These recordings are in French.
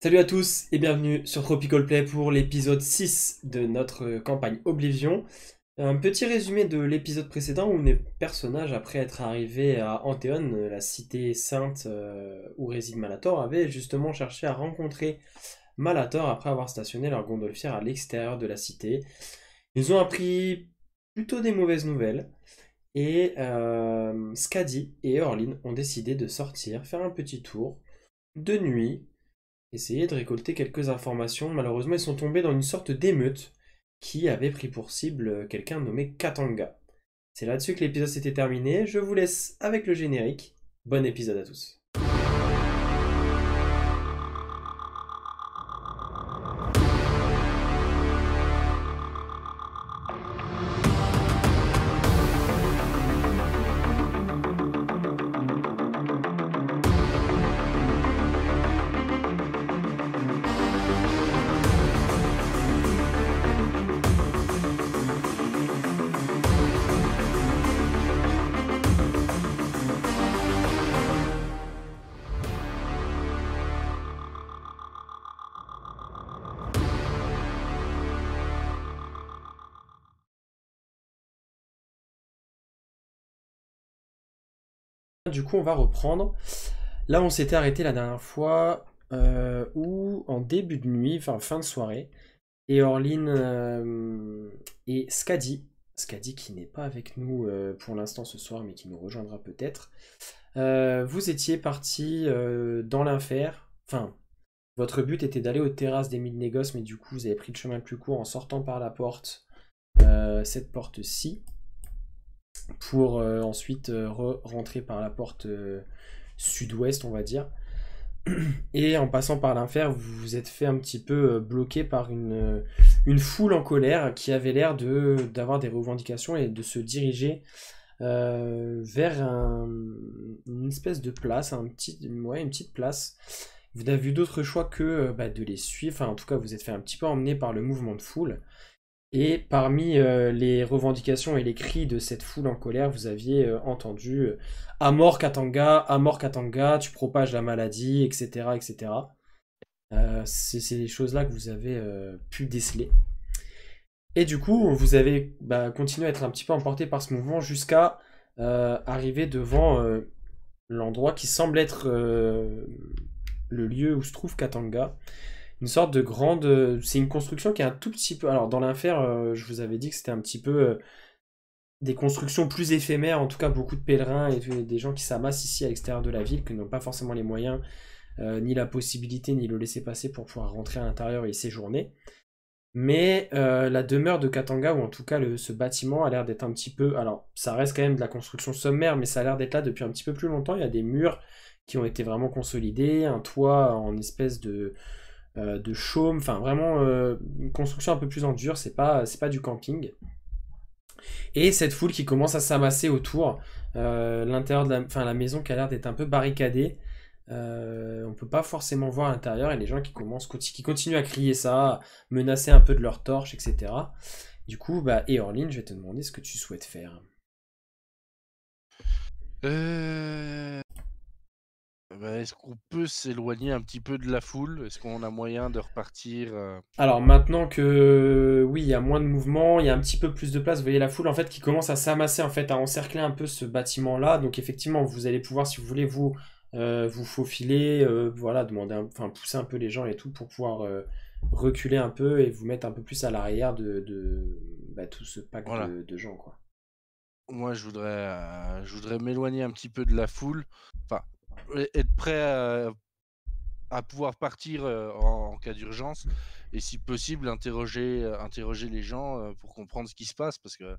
Salut à tous et bienvenue sur Tropical Play pour l'épisode 6 de notre campagne Oblivion. Un petit résumé de l'épisode précédent où les personnages, après être arrivés à Anthéon, la cité sainte où réside Malator, avaient justement cherché à rencontrer Malator après avoir stationné leur gondolfière à l'extérieur de la cité. Ils ont appris plutôt des mauvaises nouvelles et Skadi et Orlin ont décidé de sortir, faire un petit tour de nuit, essayer de récolter quelques informations. Malheureusement, ils sont tombés dans une sorte d'émeute qui avait pris pour cible quelqu'un nommé Katanga. C'est là-dessus que l'épisode s'était terminé. Je vous laisse avec le générique. Bon épisode à tous. Du coup, on va reprendre. Là, on s'était arrêté la dernière fois où, en début de nuit, enfin fin de soirée, et Orlin et Skadi qui n'est pas avec nous pour l'instant ce soir, mais qui nous rejoindra peut-être, vous étiez parti dans l'Infer. Enfin, votre but était d'aller aux terrasses des Mille Négoces, mais du coup, vous avez pris le chemin le plus court en sortant par la porte, cette porte-ci, pour ensuite rentrer par la porte sud-ouest, on va dire. Et en passant par l'Infer, vous vous êtes fait un petit peu bloquer par une foule en colère qui avait l'air d'avoir des revendications et de se diriger vers une espèce de place, une petite place. Vous n'avez vu d'autre choix que de les suivre. Enfin, en tout cas, vous êtes fait un petit peu emmener par le mouvement de foule. Et parmi les revendications et les cris de cette foule en colère, vous aviez entendu à mort Katanga, tu propages la maladie, etc. etc. C'est ces choses-là que vous avez pu déceler. Et du coup, vous avez continué à être un petit peu emporté par ce mouvement jusqu'à arriver devant l'endroit qui semble être le lieu où se trouve Katanga. Une sorte de grande. C'est une construction qui est un tout petit peu. Alors, dans l'Infer, je vous avais dit que c'était un petit peu des constructions plus éphémères. En tout cas, beaucoup de pèlerins et des gens qui s'amassent ici à l'extérieur de la ville, qui n'ont pas forcément les moyens, ni la possibilité, ni le laisser-passer pour pouvoir rentrer à l'intérieur et y séjourner. Mais la demeure de Katanga, ou en tout cas ce bâtiment, a l'air d'être un petit peu. Alors, ça reste quand même de la construction sommaire, mais ça a l'air d'être là depuis un petit peu plus longtemps. Il y a des murs qui ont été vraiment consolidés, un toit en espèce de chaume, enfin vraiment une construction un peu plus en dur, c'est pas du camping. Et cette foule qui commence à s'amasser autour, l'intérieur de la maison qui a l'air d'être un peu barricadée. On peut pas forcément voir à l'intérieur et les gens qui continuent à crier ça, à menacer un peu de leur torche, etc. Du coup, Eorlin, je vais te demander ce que tu souhaites faire. Est-ce qu'on peut s'éloigner un petit peu de la foule? Est-ce qu'on a moyen de repartir Alors maintenant que oui, il y a moins de mouvement, il y a un petit peu plus de place, vous voyez la foule en fait qui commence à s'amasser en fait, à encercler un peu ce bâtiment-là. Donc effectivement, vous allez pouvoir, si vous voulez, vous faufiler, voilà, enfin pousser un peu les gens et tout pour pouvoir reculer un peu et vous mettre un peu plus à l'arrière de tout ce pack Voilà. de gens quoi. Moi, je voudrais m'éloigner un petit peu de la foule. Enfin, être prêt à pouvoir partir en cas d'urgence et si possible interroger les gens pour comprendre ce qui se passe parce que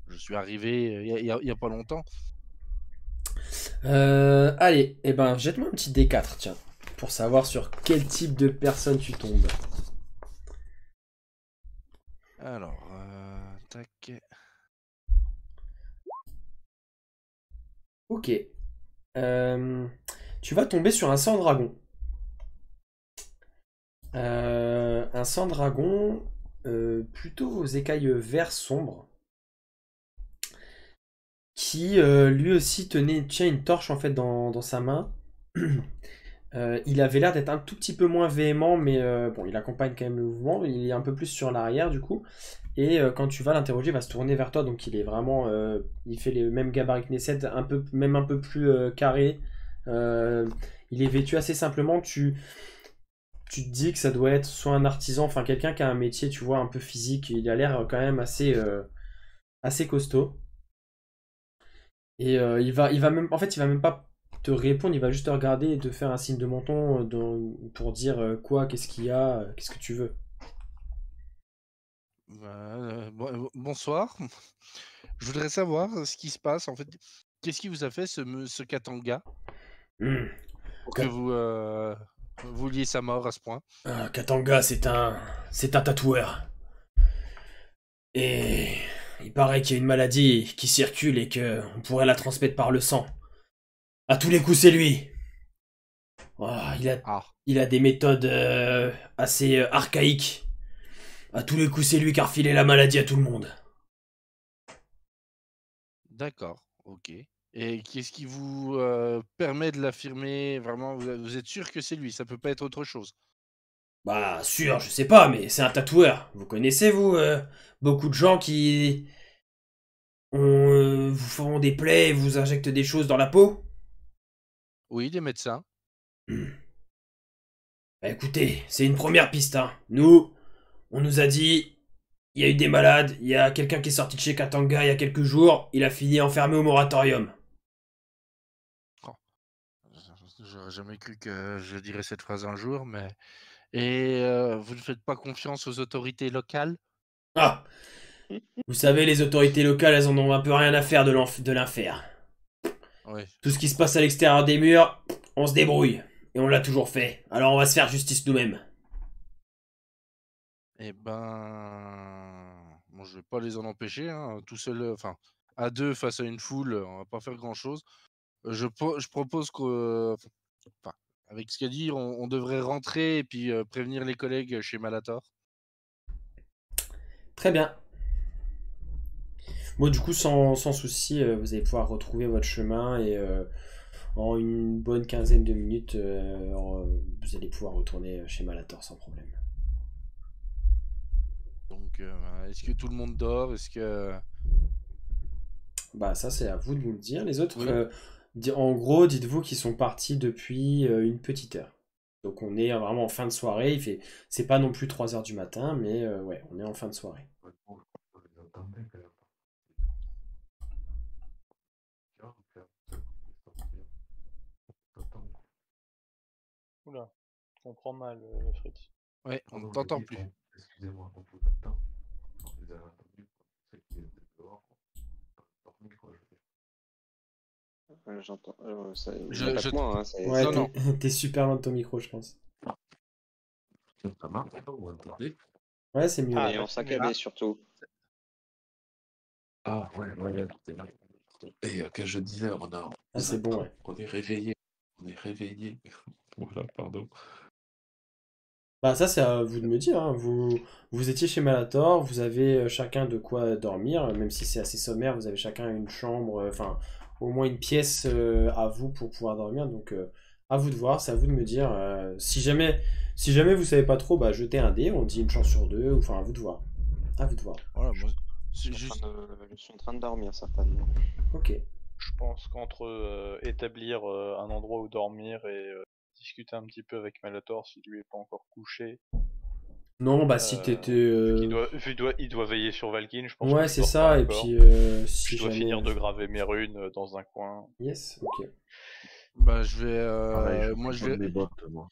je suis arrivé il y a pas longtemps. Allez, et ben jette-moi un petit D4, tiens, pour savoir sur quel type de personne tu tombes. Alors, tac. Ok. Tu vas tomber sur un sang dragon. Un sang dragon plutôt aux écailles vert sombre qui lui aussi tient une torche en fait dans sa main. Il avait l'air d'être un tout petit peu moins véhément, mais bon, il accompagne quand même le mouvement. Il est un peu plus sur l'arrière du coup. Et quand tu vas l'interroger, il va se tourner vers toi. Donc il est vraiment, il fait les mêmes gabarits que Nesset, même un peu plus carré. Euh, il est vêtu assez simplement. Tu te dis que ça doit être soit un artisan, enfin quelqu'un qui a un métier, tu vois, un peu physique. Il a l'air quand même assez costaud. Et il va même, en fait, il va même pas te répondre, il va juste te regarder et te faire un signe de menton pour dire quoi, qu'est-ce qu'il y a, qu'est-ce que tu veux. Bonsoir. Je voudrais savoir ce qui se passe. En fait, qu'est-ce qui vous a fait ce Katanga Hmm. pour que Kat- vous vouliez sa mort à ce point? Katanga, c'est un tatoueur. Et il paraît qu'il y a une maladie qui circule et que on pourrait la transmettre par le sang. À tous les coups, c'est lui. Ah, Ah, il a des méthodes assez archaïques. À tous les coups, c'est lui qui a refilé la maladie à tout le monde. d'accord, ok. Et qu'est-ce qui vous permet de l'affirmer vraiment? Vous êtes sûr que c'est lui? Ça peut pas être autre chose. Bah, sûr, je sais pas, mais c'est un tatoueur. Vous connaissez, vous, beaucoup de gens qui vous font des plaies et vous injectent des choses dans la peau? Oui, des médecins. Hmm. Bah, écoutez, c'est une première piste, hein. Nous, on nous a dit, il y a eu des malades, il y a quelqu'un qui est sorti de chez Katanga il y a quelques jours, il a fini enfermé au moratorium. Oh, j'aurais jamais cru que je dirais cette phrase un jour, mais et vous ne faites pas confiance aux autorités locales? Ah, vous savez, les autorités locales, elles en ont un peu rien à faire de l'affaire. Oui. Tout ce qui se passe à l'extérieur des murs, on se débrouille. Et on l'a toujours fait. Alors on va se faire justice nous-mêmes. Eh ben, bon, je vais pas les en empêcher, hein, tout seul, enfin, à deux face à une foule, on va pas faire grand-chose. Je propose que, enfin, avec ce qu'a dit, on devrait rentrer et puis prévenir les collègues chez Malator. Très bien. Bon, du coup, sans souci, vous allez pouvoir retrouver votre chemin et en une bonne quinzaine de minutes, vous allez pouvoir retourner chez Malator sans problème. Donc, est-ce que tout le monde dort? Est-ce que Bah, ça, c'est à vous de vous le dire. Les autres, oui, en gros, dites-vous qu'ils sont partis depuis une petite heure. Donc, on est vraiment en fin de soirée. C'est pas non plus 3 heures du matin, mais ouais, on est en fin de soirée. Oula, je comprends mal, Fritz. ouais, on ne t'entend plus. Excusez-moi, on vous attend. On vous a attendu. C'est qui est dehors. Dormi, quoi, je veux dire. J'entends. Il Je, n'y a pas je, que moi, hein, c'est Ouais, non, c'est- non. t'es super loin de ton micro, je pense. Ça marche, vous entendez? Ouais, c'est mieux. Ah, Ouais. Et en là, c'est mieux. saccadé surtout. Ah, ouais, ouais, c'est là. Et que je disais, on Ah, vous c'est bon, attend. ouais. On est réveillé. On est réveillé. Voilà, pardon. Bah ça c'est à vous de me dire, hein. Vous étiez chez Malator, vous avez chacun de quoi dormir, même si c'est assez sommaire, vous avez chacun une chambre, enfin au moins une pièce à vous pour pouvoir dormir, donc à vous de voir, c'est à vous de me dire. Si jamais vous savez pas trop, bah jetez un dé, on dit une chance sur deux, ou enfin à vous de voir. À vous de voir. Voilà, moi, c'est Je suis en juste. train je suis en train de dormir, certainement. Ok. Je pense qu'entre établir un endroit où dormir et discuter un petit peu avec Malator si lui est pas encore couché, Non, bah si t'étais... il doit veiller sur Valkyne, je pense que Ouais, je c'est dors pas ça, et encore. puis si Je dois jamais... finir de graver mes runes dans un coin. Yes, ok. Bah, je vais, Pareil, moi, je prends mes bottes, moi.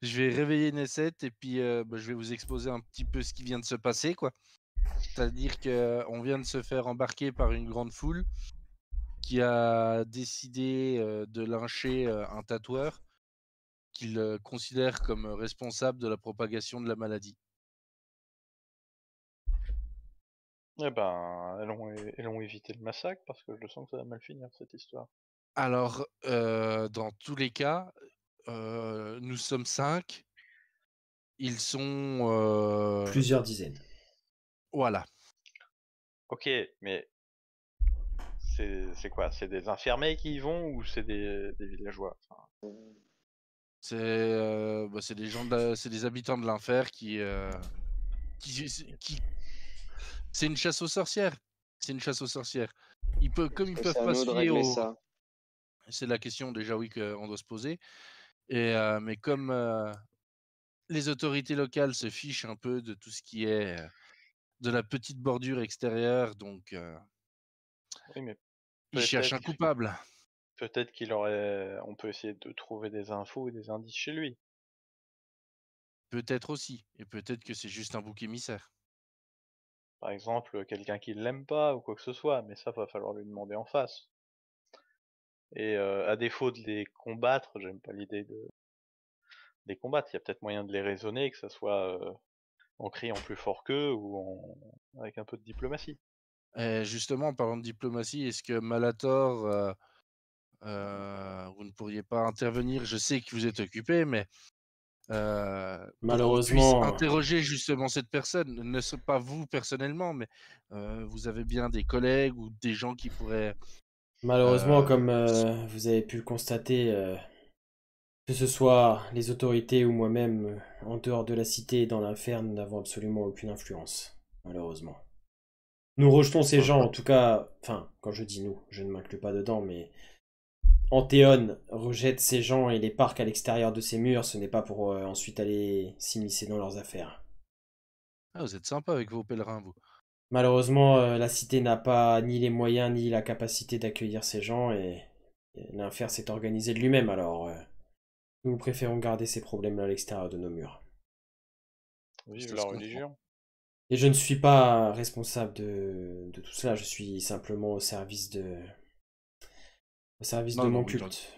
je vais réveiller Nesset et puis bah, je vais vous exposer un petit peu ce qui vient de se passer, quoi. C'est-à-dire qu'on vient de se faire embarquer par une grande foule qui a décidé de lyncher un tatoueur qu'il considère comme responsable de la propagation de la maladie. Eh ben, allons éviter le massacre parce que je sens que ça va mal finir cette histoire. Alors, dans tous les cas, nous sommes 5. Ils sont, Plusieurs dizaines. voilà. Ok, mais c'est quoi? C'est des infirmiers qui y vont ou c'est des villageois? Enfin, C'est des gens c'est des habitants de l'enfer qui c'est une chasse aux sorcières. C'est une chasse aux sorcières. Comme ils C'est peuvent à pas nous se de fier régler aux ça. c'est la question déjà oui qu'on doit se poser mais comme, les autorités locales se fichent un peu de tout ce qui est, de la petite bordure extérieure donc Oui, mais ils cherchent un peut-être coupable. peut-être qu'il aurait. On peut essayer de trouver des infos et des indices chez lui. Peut-être aussi et peut-être que c'est juste un bouc émissaire. Par exemple, quelqu'un qui l'aime pas ou quoi que ce soit, mais ça va falloir lui demander en face. Et à défaut de les combattre, j'aime pas l'idée de les combattre. Il y a peut-être moyen de les raisonner, que ça soit en criant plus fort qu'eux avec un peu de diplomatie. Et justement en parlant de diplomatie, est-ce que Malator, vous ne pourriez pas intervenir? Je sais que vous êtes occupé, mais pour qu'on puisse Malheureusement, interroger justement cette personne, ne ce pas vous personnellement, mais vous avez bien des collègues ou des gens qui pourraient, comme s vous avez pu le constater, que ce soit les autorités ou moi-même, en dehors de la cité et dans l'inferne, nous n'avons absolument aucune influence, malheureusement. Nous rejetons ces gens, en tout cas, enfin, quand je dis nous, je ne m'inclus pas dedans, mais Anthéon rejette ces gens et les parque à l'extérieur de ses murs, ce n'est pas pour ensuite aller s'immiscer dans leurs affaires. ah vous êtes sympa avec vos pèlerins vous. Malheureusement, la cité n'a pas ni les moyens ni la capacité d'accueillir ces gens et l'inferne s'est organisé de lui-même, alors nous préférons garder ces problèmes-là à l'extérieur de nos murs. Vive Ça la se comprend. religion. Et je ne suis pas responsable de tout cela, je suis simplement au service de Non, non, mon oui, non, culte.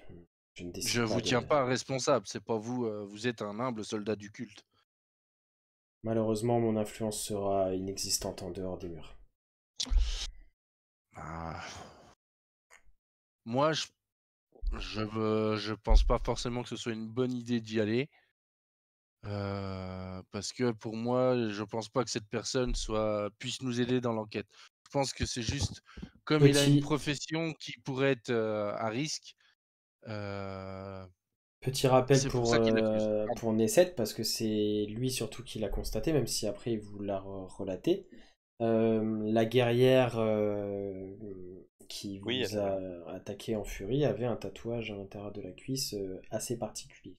Je ne je décide pas vous de... tiens pas responsable, c'est pas vous, vous êtes un humble soldat du culte. Malheureusement, mon influence sera inexistante en dehors des murs. Ah. Moi je pense pas forcément que ce soit une bonne idée d'y aller. Parce que pour moi, je pense pas que cette personne puisse nous aider dans l'enquête. Je pense que c'est juste comme il a une Petit, profession qui pourrait être, à risque, heu, Petit rappel c'est pour ça qu'il l'accuse. Pardon. pour Nesset, parce que c'est lui surtout qui l'a constaté, même si après il vous l'a relaté. La guerrière qui Oui, vous a attaqué en furie avait un tatouage à l'intérieur de la cuisse assez particulier.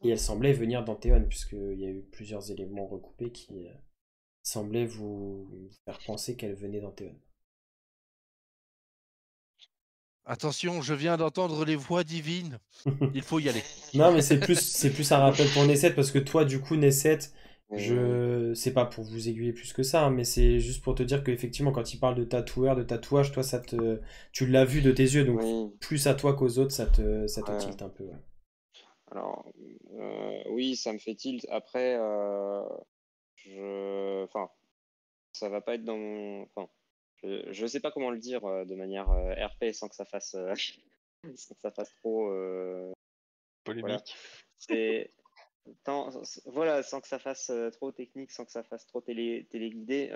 Et elle semblait venir d'Anthéon, puisqu'il y a eu plusieurs éléments recoupés qui semblaient vous faire penser qu'elle venait d'Anthéon. Attention, je viens d'entendre les voix divines. Il faut y aller. Non, mais c'est plus un rappel pour Nesset, parce que toi, du coup, Nesset, Et c'est pas pour vous aiguiller plus que ça, hein, mais c'est juste pour te dire qu'effectivement, quand il parle de tatoueur, de tatouage, toi, tu l'as vu de tes yeux, donc oui, plus à toi qu'aux autres, ça te ouais. tilte un peu. Ouais. Alors, oui, ça me fait tilt. Après, enfin, ça va pas être dans mon. Enfin, je sais pas comment le dire de manière RP sans que ça fasse, sans que ça fasse trop. Voilà. polémique. C'est. Voilà, sans que ça fasse trop technique, sans que ça fasse trop téléguidé.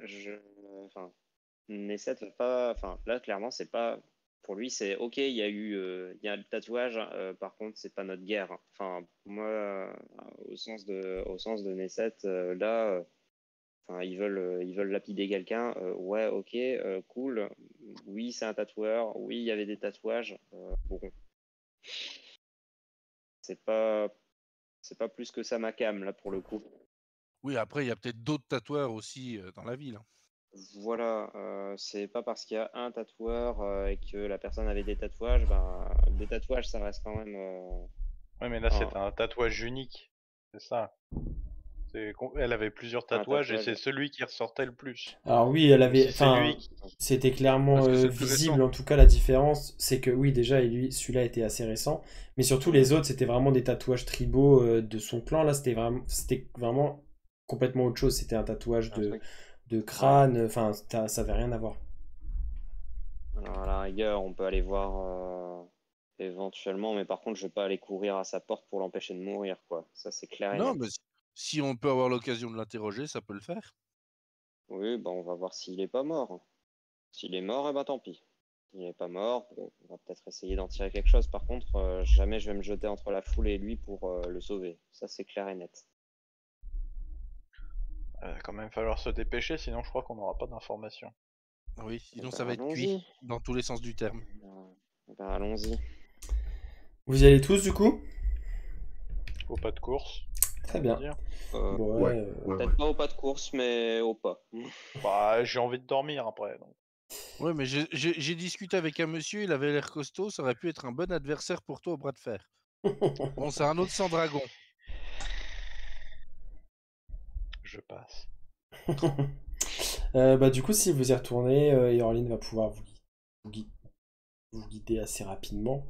Je. Enfin, mais ça va pas. Enfin, là, clairement, c'est pas. Pour lui, c'est ok. Il y a le tatouage. Par contre, c'est pas notre guerre. Enfin, moi, au sens de Nesset, là, enfin, ils veulent lapider quelqu'un. Ouais, ok, cool. Oui, c'est un tatoueur. Oui, il y avait des tatouages. Bon, c'est pas, c'est pas plus que ça ma cam là pour le coup. Oui, après il y a peut-être d'autres tatoueurs aussi, dans la ville, hein. Voilà, c'est pas parce qu'il y a un tatoueur et que la personne avait des tatouages, ça reste quand même. Oui, mais là, Enfin, c'est un tatouage unique. C'est ça. Elle avait plusieurs un tatouages et tatouage. c'est celui qui ressortait le plus. Alors oui, elle Donc avait, si c'est lui enfin, qui... c'était clairement Parce que c'est plus visible, récent. en tout cas la différence, c'est que oui, déjà, celui-là était assez récent, mais surtout les autres, c'était vraiment des tatouages tribaux de son clan. Là, c'était vraiment complètement autre chose. C'était un tatouage Un truc. de Ouais. crâne, enfin, ça avait rien à voir. Alors à la rigueur, on peut aller voir éventuellement, mais par contre, je vais pas aller courir à sa porte pour l'empêcher de mourir, quoi. Ça, c'est clair et Non, mais net. si on peut avoir l'occasion de l'interroger, ça peut le faire. Oui, bah on va voir s'il est pas mort. S'il est mort, eh ben tant pis. il n'est pas mort. Bon, on va peut-être essayer d'en tirer quelque chose. Par contre, jamais je vais me jeter entre la foule et lui pour le sauver. Ça, c'est clair et net. Il va quand même falloir se dépêcher, sinon je crois qu'on n'aura pas d'informations. Oui, sinon Ben, ça va être allons-y. cuit dans tous les sens du terme. Ben, allons-y. Vous y allez tous du coup? Au pas de course. Très on bien. va dire. Ouais, Ouais, ouais, Peut-être pas au pas de course, mais au pas. Bah, j'ai envie de dormir après. Donc. Ouais, mais j'ai discuté avec un monsieur, il avait l'air costaud, ça aurait pu être un bon adversaire pour toi au bras de fer. Bon, c'est un autre sans dragon. Je passe. Bah, du coup, si vous y retournez, Eorline va pouvoir gui- vous guider assez rapidement.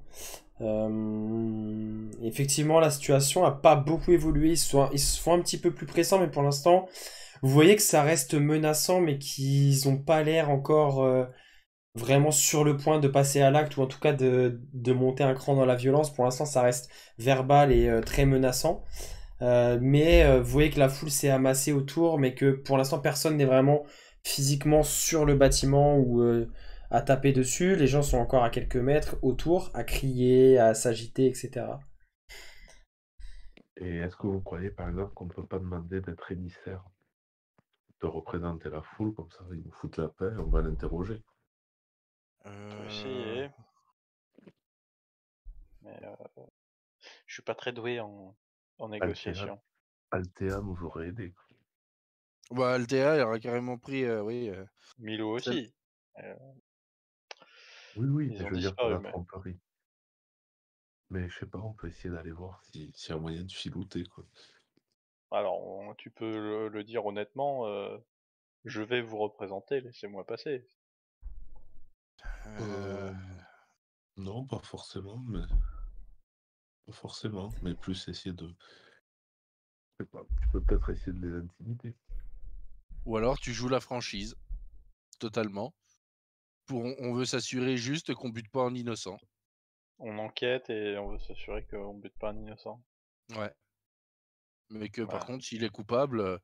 Effectivement, la situation a pas beaucoup évolué. Ils se font un petit peu plus pressants, mais pour l'instant, vous voyez que ça reste menaçant, mais qu'ils ont pas l'air encore vraiment sur le point de passer à l'acte, ou en tout cas de monter un cran dans la violence. Pour l'instant, ça reste verbal et très menaçant. Mais vous voyez que la foule s'est amassée autour, mais que pour l'instant personne n'est vraiment physiquement sur le bâtiment ou à taper dessus. Les gens sont encore à quelques mètres autour, à crier, à s'agiter, etc. Et est-ce que vous croyez, par exemple, qu'on ne peut pas demander d'être émissaire, de représenter la foule, comme ça, ils nous foutent la paix, on va l'interroger. On peut essayer. Mais je suis pas très doué en négociation. Altea nous aurait aidé. Bah, Altea, il aurait carrément pris, Milo aussi. Oui, Ils mais ont je veux dire disparu, pour la mais- tromperie. Mais je sais pas, on peut essayer d'aller voir s'il y a moyen de filouter, quoi. Alors, tu peux le dire honnêtement, je vais vous représenter, laissez-moi passer. Non, pas forcément, mais plus essayer de... Je sais pas, tu peux peut-être essayer de les intimider. Ou alors tu joues la franchise, totalement. On veut s'assurer juste qu'on bute pas un innocent. On enquête et on veut s'assurer qu'on bute pas un innocent. Ouais. Mais que par Voilà. contre, s'il est coupable,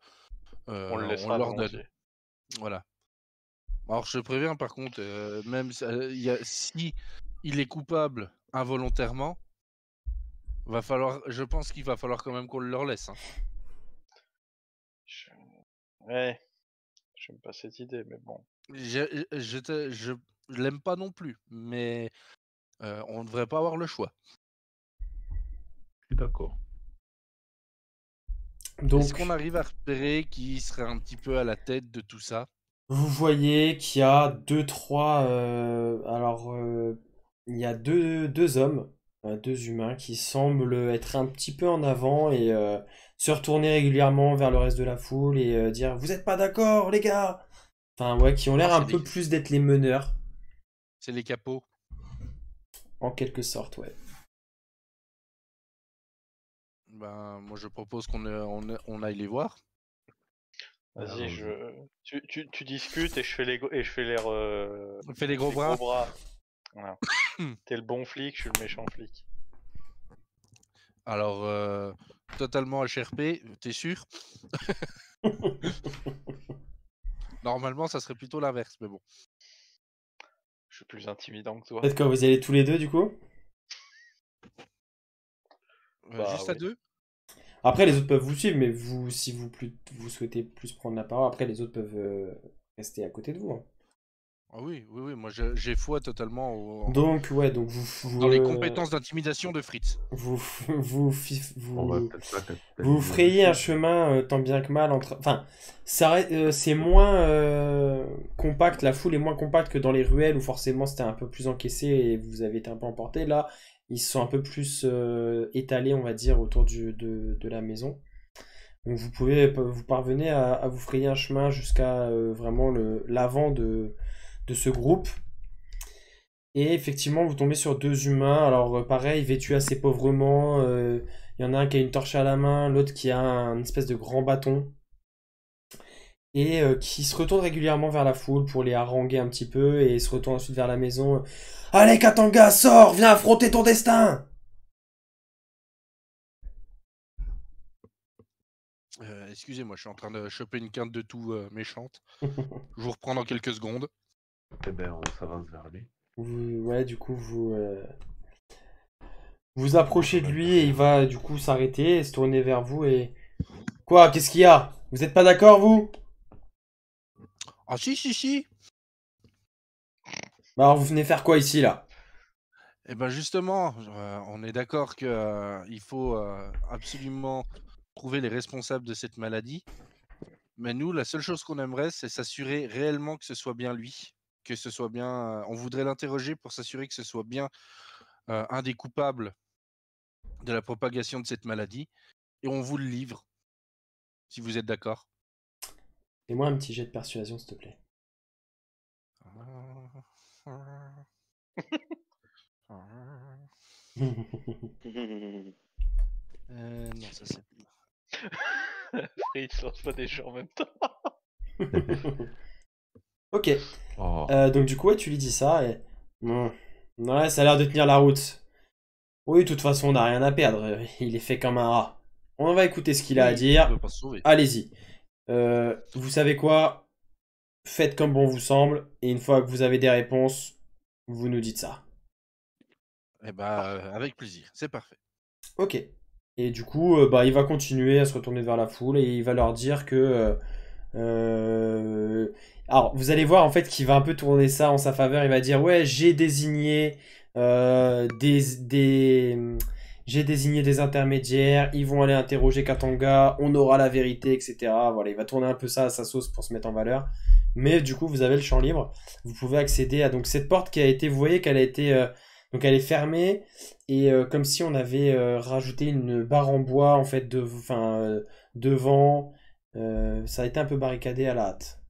On le on laissera l'ordonne. volontiers. Voilà. Alors je te préviens par contre, même si il est coupable involontairement, je pense qu'il va falloir quand même qu'on le leur laisse. Hein. Ouais, j'aime pas cette idée, mais bon. Je l'aime pas non plus, mais on ne devrait pas avoir le choix. Je suis d'accord. Donc, Est-ce qu'on arrive à repérer qui serait un petit peu à la tête de tout ça? vous voyez qu'il y a il y a deux hommes, deux humains qui semblent être un petit peu en avant et se retourner régulièrement vers le reste de la foule et dire vous êtes pas d'accord, les gars? Enfin, ouais, qui ont l'air Ah, un peu plus d'être les meneurs, C'est les capots. en quelque sorte, ouais. Ben, moi je propose qu'on aille les voir. Vas-y, Allons-y. tu discutes et je fais les On fait les gros bras. Voilà. T'es le bon flic, je suis le méchant flic. Alors, totalement HRP, t'es sûr? Normalement, ça serait plutôt l'inverse, mais bon. Je suis plus intimidant que toi. Peut-être que vous y allez tous les deux, du coup. Bah, Juste à oui. deux? Après, les autres peuvent vous suivre, mais vous, si vous souhaitez plus prendre la parole, après, les autres peuvent rester à côté de vous. Hein. Ah oui, moi j'ai foi totalement Donc, ouais, donc dans les compétences d'intimidation de Fritz. vous On va peut-être pas capitaliser vous frayez un dessus. chemin tant bien que mal entre. Enfin, c'est moins compact, la foule est moins compacte que dans les ruelles où forcément c'était un peu plus encaissé et vous avez été un peu emporté. Là, ils sont un peu plus étalés, on va dire, autour de la maison. Donc vous parvenez à vous frayer un chemin jusqu'à vraiment l'avant de ce groupe. Et effectivement, vous tombez sur deux humains. Alors, pareil, vêtus assez pauvrement. Il y en a un qui a une torche à la main, l'autre qui a un espèce de grand bâton. Et qui se retourne régulièrement vers la foule pour les haranguer un petit peu. Et se retourne ensuite vers la maison. Allez, Katanga, sors, viens affronter ton destin! Excusez-moi, je suis en train de choper une quinte de tout méchante. Je vous reprends dans quelques secondes. Eh ben, on s'avance vers lui. Ouais, du coup, vous approchez de lui et il va du coup s'arrêter et se tourner vers vous et... Quoi? Qu'est-ce qu'il y a? Vous êtes pas d'accord, vous? Ah si. Bah alors vous venez faire quoi ici, là? Eh ben justement, on est d'accord que il faut absolument trouver les responsables de cette maladie. Mais nous, la seule chose qu'on aimerait, c'est s'assurer réellement que ce soit bien lui, que ce soit bien. On voudrait l'interroger pour s'assurer que ce soit bien un des coupables de la propagation de cette maladie, et on vous le livre, si vous êtes d'accord. Fais-moi un petit jet de persuasion, s'il te plaît. Non, ça c'est. Fritz lance pas des jeux en même temps. Ok. Oh, Donc du coup, ouais, tu lui dis ça et... Ouais, ça a l'air de tenir la route. Oui, de toute façon, on n'a rien à perdre. Il est fait comme un rat. On va écouter ce qu'il a à Oui, on dire. peut pas se sauver. Allez-y. Vous savez quoi? Faites comme bon vous semble. Et une fois que vous avez des réponses, vous nous dites ça. Eh ben, avec plaisir, c'est parfait. Ok. Et du coup, bah, il va continuer à se retourner vers la foule et il va leur dire que... Alors, vous allez voir en fait qu'il va un peu tourner ça en sa faveur. Il va dire, ouais, j'ai désigné des intermédiaires. Ils vont aller interroger Katanga. On aura la vérité, etc. Voilà, il va tourner un peu ça à sa sauce pour se mettre en valeur. Mais du coup, vous avez le champ libre. Vous pouvez accéder à donc cette porte qui a été, vous voyez qu'elle a été, donc elle est fermée et comme si on avait rajouté une barre en bois en fait devant. Ça a été un peu barricadé à la hâte.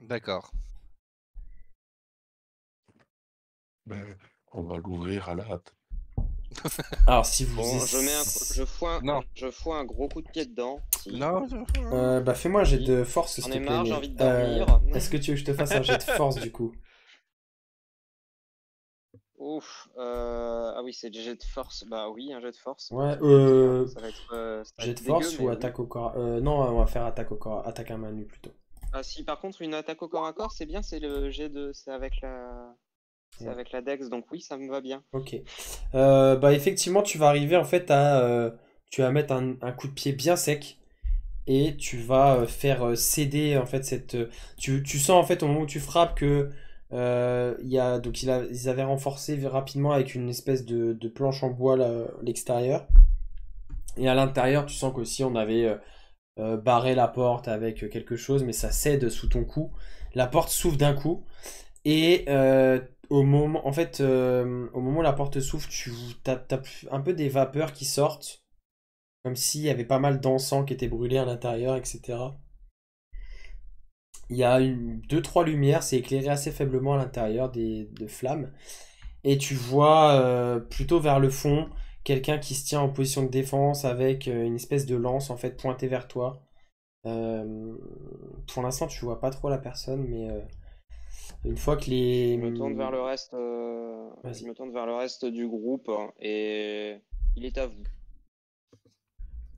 D'accord. ben, on va l'ouvrir à la hâte. Alors si vous... Bon, Non. je fous un gros coup de pied dedans. Si. Non. bah fais-moi un jet de force, J'en s'il te ai plaît. marre, j'ai Mais, envie de dormir. est-ce que tu veux que je te fasse un jet de force du coup? Ouf. Ah oui, c'est le jet de force. Bah oui, un jet de force. Ouais, Ça va jet être de force dégueu, ou mais attaque au corps... non, on va faire attaque au corps, attaque à main nue plutôt. Ah si, par contre, une attaque au corps à corps, c'est bien, c'est le jet de... C'est avec la... C'est Ouais. avec la Dex, donc oui, ça me va bien. Ok. Bah effectivement, tu vas arriver en fait à... tu vas mettre un coup de pied bien sec et tu vas faire céder en fait cette... tu sens en fait au moment où tu frappes que... donc ils avaient renforcé rapidement avec une espèce de planche en bois l'extérieur. Et à l'intérieur, tu sens qu'aussi on avait barré la porte avec quelque chose, mais ça cède sous ton coup. La porte s'ouvre d'un coup. Et au moment où la porte s'ouvre, t'as un peu des vapeurs qui sortent. Comme s'il y avait pas mal d'encens qui était brûlé à l'intérieur, etc. Il y a deux, trois lumières, c'est éclairé assez faiblement à l'intérieur de flammes. Et tu vois plutôt vers le fond quelqu'un qui se tient en position de défense avec une espèce de lance en fait pointée vers toi. Pour l'instant, tu vois pas trop la personne, mais une fois que les... Je me tourne vers le reste, Vas-y. je me tourne vers le reste du groupe et il est à vous.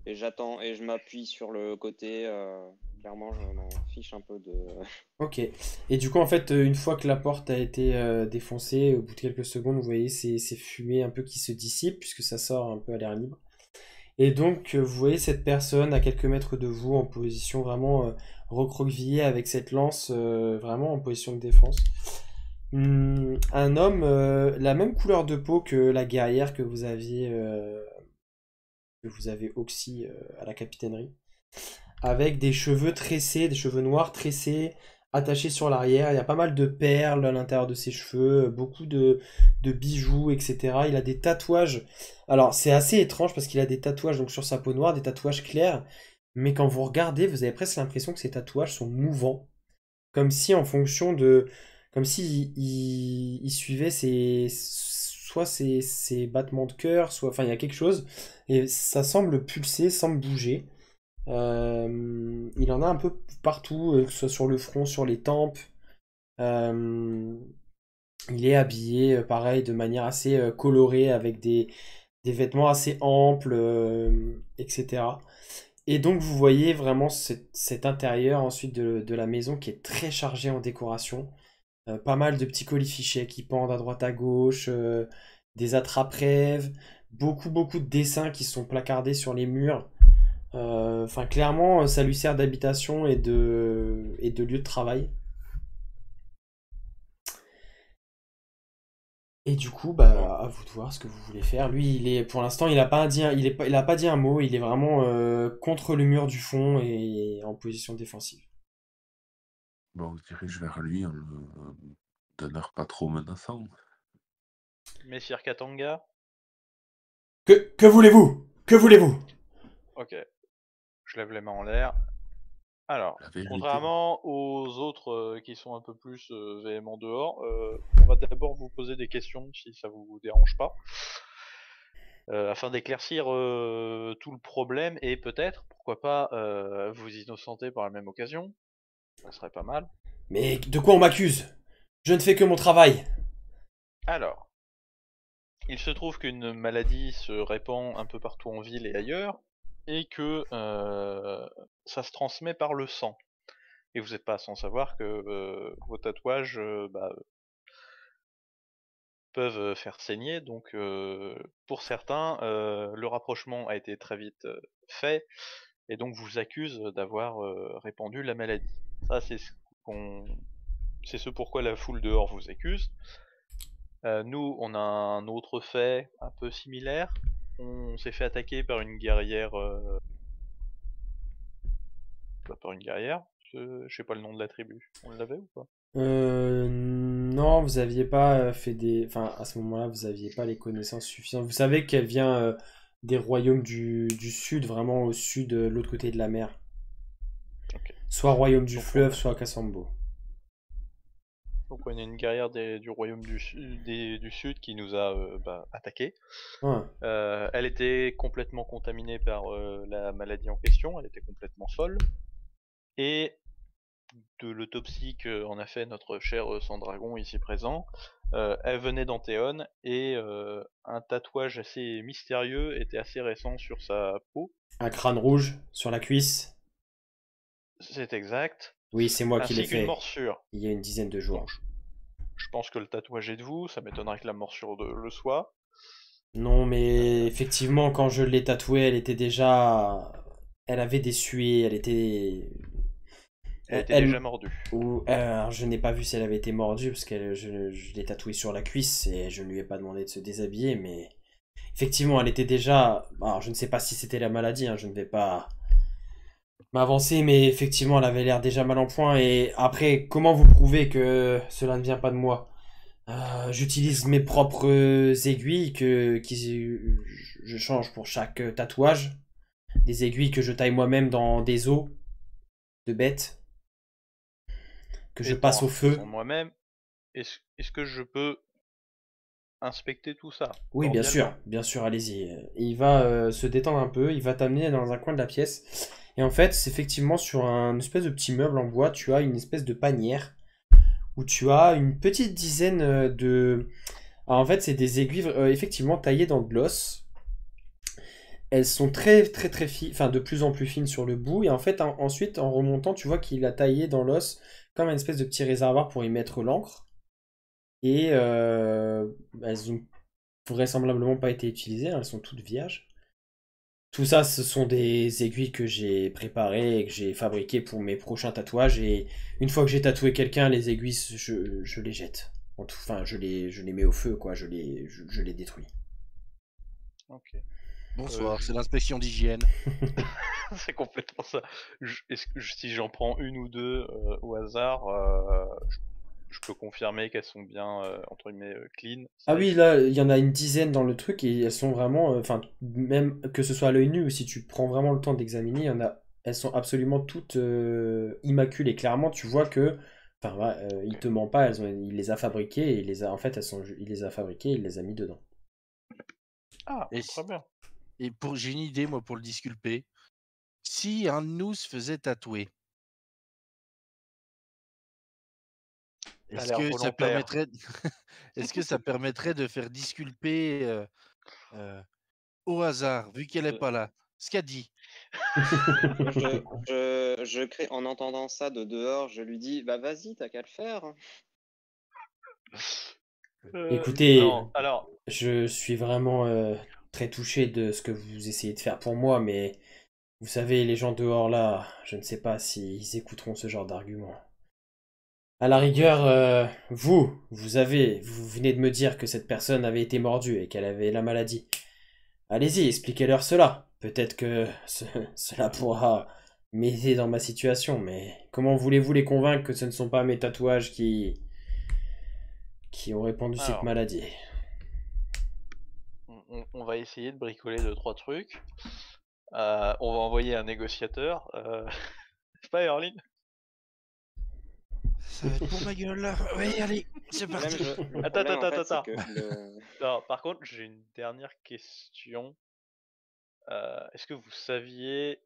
Et j'attends et je m'appuie sur le côté. Clairement, je m'en fiche un peu de. Ok. Et du coup, en fait, une fois que la porte a été défoncée, au bout de quelques secondes, vous voyez ces fumées un peu qui se dissipent, puisque ça sort un peu à l'air libre. Et donc, vous voyez cette personne à quelques mètres de vous, en position vraiment recroquevillée, avec cette lance vraiment en position de défense. Un homme, la même couleur de peau que la guerrière que vous avez oxy à la capitainerie, avec des cheveux tressés, des cheveux noirs tressés, attachés sur l'arrière. Il y a pas mal de perles à l'intérieur de ses cheveux, beaucoup de bijoux, etc. Il a des tatouages. Alors, c'est assez étrange parce qu'il a des tatouages donc sur sa peau noire, des tatouages clairs. Mais quand vous regardez, vous avez presque l'impression que ces tatouages sont mouvants. Comme si en fonction de... Comme si il suivait soit ses battements de cœur, soit... Enfin, il y a quelque chose. Et ça semble pulser, semble bouger. Il en a un peu partout, que ce soit sur le front, sur les tempes. Il est habillé, pareil, de manière assez colorée, avec des vêtements assez amples, etc. Et donc vous voyez vraiment cet intérieur ensuite de la maison qui est très chargé en décoration. Pas mal de petits colifichets qui pendent à droite à gauche, des attrape-rêves, beaucoup de dessins qui sont placardés sur les murs. Enfin, clairement, ça lui sert d'habitation et de lieu de travail. Et du coup, bah, à vous de voir ce que vous voulez faire. Lui, pour l'instant, il a pas dit, il a pas dit un mot. Il est vraiment contre le mur du fond et en position défensive. Bon, on se dirige vers lui d'un air pas trop menaçant. Messire Katanga. Que voulez-vous? Que voulez-vous? Ok. Je lève les mains en l'air. Alors, La vérité. contrairement aux autres qui sont un peu plus véhéments dehors, on va d'abord vous poser des questions si ça vous dérange pas, afin d'éclaircir tout le problème et peut-être, pourquoi pas, vous innocenter par la même occasion. Ça serait pas mal. Mais de quoi on m'accuse? Je ne fais que mon travail. Alors, il se trouve qu'une maladie se répand un peu partout en ville et ailleurs, et que ça se transmet par le sang. Et vous n'êtes pas sans savoir que vos tatouages peuvent faire saigner, donc pour certains, le rapprochement a été très vite fait, et donc vous accuse d'avoir répandu la maladie. Ça, c'est ce pourquoi la foule dehors vous accuse. Nous, on a un autre fait un peu similaire. On s'est fait attaquer par une guerrière. Par une guerrière. Je sais pas le nom de la tribu. On l'avait ou pas? Non, vous aviez pas fait des... Enfin, à ce moment-là, vous aviez pas les connaissances suffisantes. Vous savez qu'elle vient des royaumes du sud, vraiment au sud, de l'autre côté de la mer. Ok. Soit royaume du Donc, fleuve, soit Kassambo. Donc on a une guerrière du royaume du sud qui nous a attaqué. Ouais. Elle était complètement contaminée par la maladie en question, elle était complètement folle. Et de l'autopsie qu'en a fait notre cher Sandragon ici présent, elle venait d'Anthéon et un tatouage assez mystérieux était assez récent sur sa peau. Un crâne rouge sur la cuisse. C'est exact. Oui, c'est moi qui l'ai Ainsi qu'une fait morsure. il y a une dizaine de jours. Donc, je pense que le tatouage est de vous, ça m'étonnerait que la morsure le soit. Non, mais effectivement, quand je l'ai tatouée, elle était déjà... Elle avait des suées, elle était... Elle était déjà mordue. Alors, je n'ai pas vu si elle avait été mordue, parce que je l'ai tatouée sur la cuisse, et je ne lui ai pas demandé de se déshabiller, mais... Effectivement, elle était déjà... Alors, je ne sais pas si c'était la maladie, hein, je ne vais pas m'avancer, mais effectivement, elle avait l'air déjà mal en point, et après, comment vous prouvez que cela ne vient pas de moi? J'utilise mes propres aiguilles je change pour chaque tatouage. Des aiguilles que je taille moi-même dans des os de bêtes. Que je passe au feu. Moi-même, est-ce que je peux inspecter tout ça? Oui, bien sûr, allez-y. Il va se détendre un peu, il va t'amener dans un coin de la pièce. Et en fait, c'est effectivement sur un espèce de petit meuble en bois, tu as une espèce de panière où tu as une petite dizaine de... Alors en fait, c'est des aiguilles effectivement taillées dans de l'os. Elles sont très fines, enfin de plus en plus fines sur le bout. Et en fait, ensuite, en remontant, tu vois qu'il a taillé dans l'os comme une espèce de petit réservoir pour y mettre l'encre. Et elles ont vraisemblablement pas été utilisées, hein, elles sont toutes vierges. Tout ça, ce sont des aiguilles que j'ai préparées et que j'ai fabriquées pour mes prochains tatouages. Et une fois que j'ai tatoué quelqu'un, les aiguilles, je les jette. Enfin, je les mets au feu, quoi. Je les détruis. Ok. Bonsoir, c'est l'inspection d'hygiène. C'est complètement ça. Si j'en prends une ou deux au hasard, je peux confirmer qu'elles sont bien, entre guillemets, clean. Ah oui, là, il y en a une dizaine dans le truc et elles sont vraiment, enfin, même que ce soit à l'œil nu ou si tu prends vraiment le temps d'examiner, elles sont absolument toutes immaculées. Clairement, tu vois que, enfin, ouais, il te ment pas, il les a fabriquées et en fait, il les a fabriquées et il les a mis dedans. Ah, Et très bien. Et j'ai une idée, moi, pour le disculper. Si un de nous se faisait tatouer, T'as est-ce l'air que ça volontaire. permettrait, est-ce que ça permettrait de faire disculper au hasard, vu qu'elle n'est pas là, ce qu'a dit? Je crée, en entendant ça de dehors, je lui dis, bah vas-y, t'as qu'à le faire. Écoutez, non, alors, je suis vraiment très touché de ce que vous essayez de faire pour moi, mais vous savez, les gens dehors là, je ne sais pas s'ils écouteront ce genre d'argument. À la rigueur, vous venez de me dire que cette personne avait été mordue et qu'elle avait la maladie. Allez-y, expliquez-leur cela. Peut-être que cela pourra m'aider dans ma situation, mais comment voulez-vous les convaincre que ce ne sont pas mes tatouages qui ont répandu cette alors, maladie? on va essayer de bricoler 2-3 trucs. On va envoyer un négociateur. C'est pas Erling? Ça va être pour ma gueule là. Oui, allez, c'est Le problème, parti. le Attends, problème, en attends, fait, c'est attends. que le... Non, par contre, j'ai une dernière question. Est-ce que vous saviez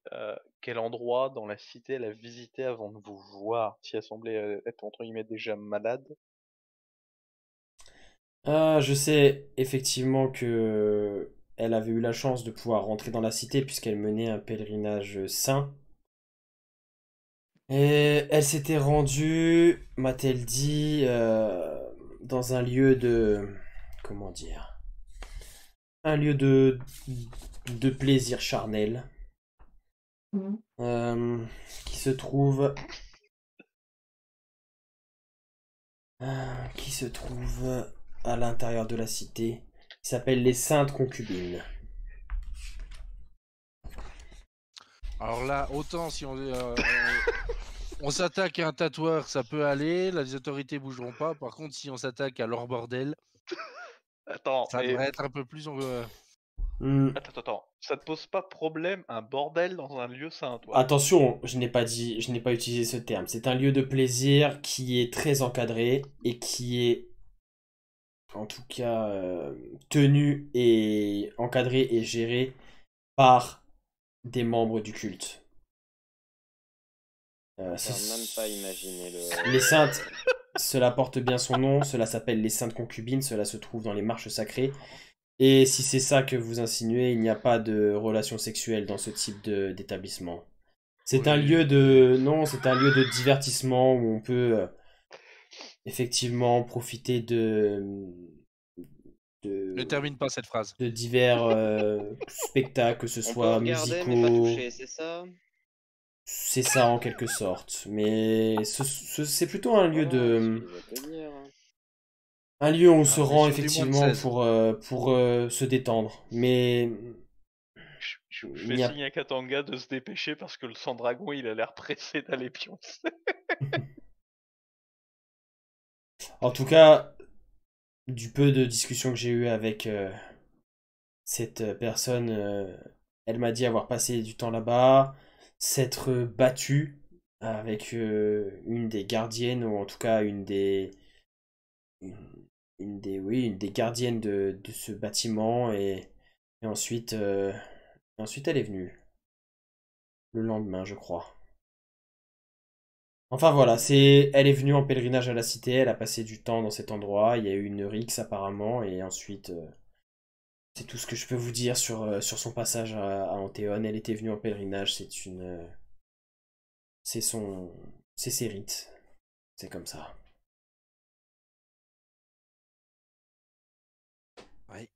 quel endroit dans la cité elle a visité avant de vous voir, si elle semblait être entre guillemets déjà malade? Ah, je sais effectivement que elle avait eu la chance de pouvoir rentrer dans la cité puisqu'elle menait un pèlerinage saint. Et elle s'était rendue, m'a-t-elle dit, dans un lieu de... Comment dire? Un lieu de plaisir charnel. euh, qui se trouve... qui se trouve à l'intérieur de la cité. Il s'appelle les Saintes Concubines. Alors là, autant si on s'attaque à un tatoueur, ça peut aller, les autorités bougeront pas. Par contre, si on s'attaque à leur bordel, Attends, ça mais devrait être un peu plus. Hmm, attends, ça te pose pas problème un bordel dans un lieu saint, toi? Attention, je n'ai pas utilisé ce terme. C'est un lieu de plaisir qui est très encadré et qui est, en tout cas, tenu et encadré et géré par des membres du culte. Je peux même pas imaginer Les saintes, cela porte bien son nom, cela s'appelle les saintes concubines, cela se trouve dans les marches sacrées. Et si c'est ça que vous insinuez, il n'y a pas de relation sexuelle dans ce type d'établissement. C'est un Oui. lieu de... Non, c'est un lieu de divertissement où on peut effectivement profiter Ne de, termine pas cette phrase. de divers spectacles, que ce On peut soit regarder, mais pas musicaux. toucher, c'est ça? C'est ça en quelque sorte. Mais c'est plutôt un lieu Voilà, de... excuse-moi de te dire. Un lieu où on Ah, se on est rend sur du moins de effectivement 16. pour se détendre. Mais Je il fais n'y a signe à Katanga de se dépêcher parce que le sang-dragon il a l'air pressé d'aller pioncer. En tout cas, du peu de discussion que j'ai eu avec cette personne, elle m'a dit avoir passé du temps là-bas, s'être battue avec une des gardiennes, ou en tout cas une, oui, une des gardiennes de ce bâtiment, et ensuite elle est venue, le lendemain, je crois. Enfin voilà, elle est venue en pèlerinage à la cité, elle a passé du temps dans cet endroit, il y a eu une rixe apparemment, et ensuite, c'est tout ce que je peux vous dire sur son passage à Anthéon. Elle était venue en pèlerinage, c'est son, c'est ses rites, c'est comme ça. Oui.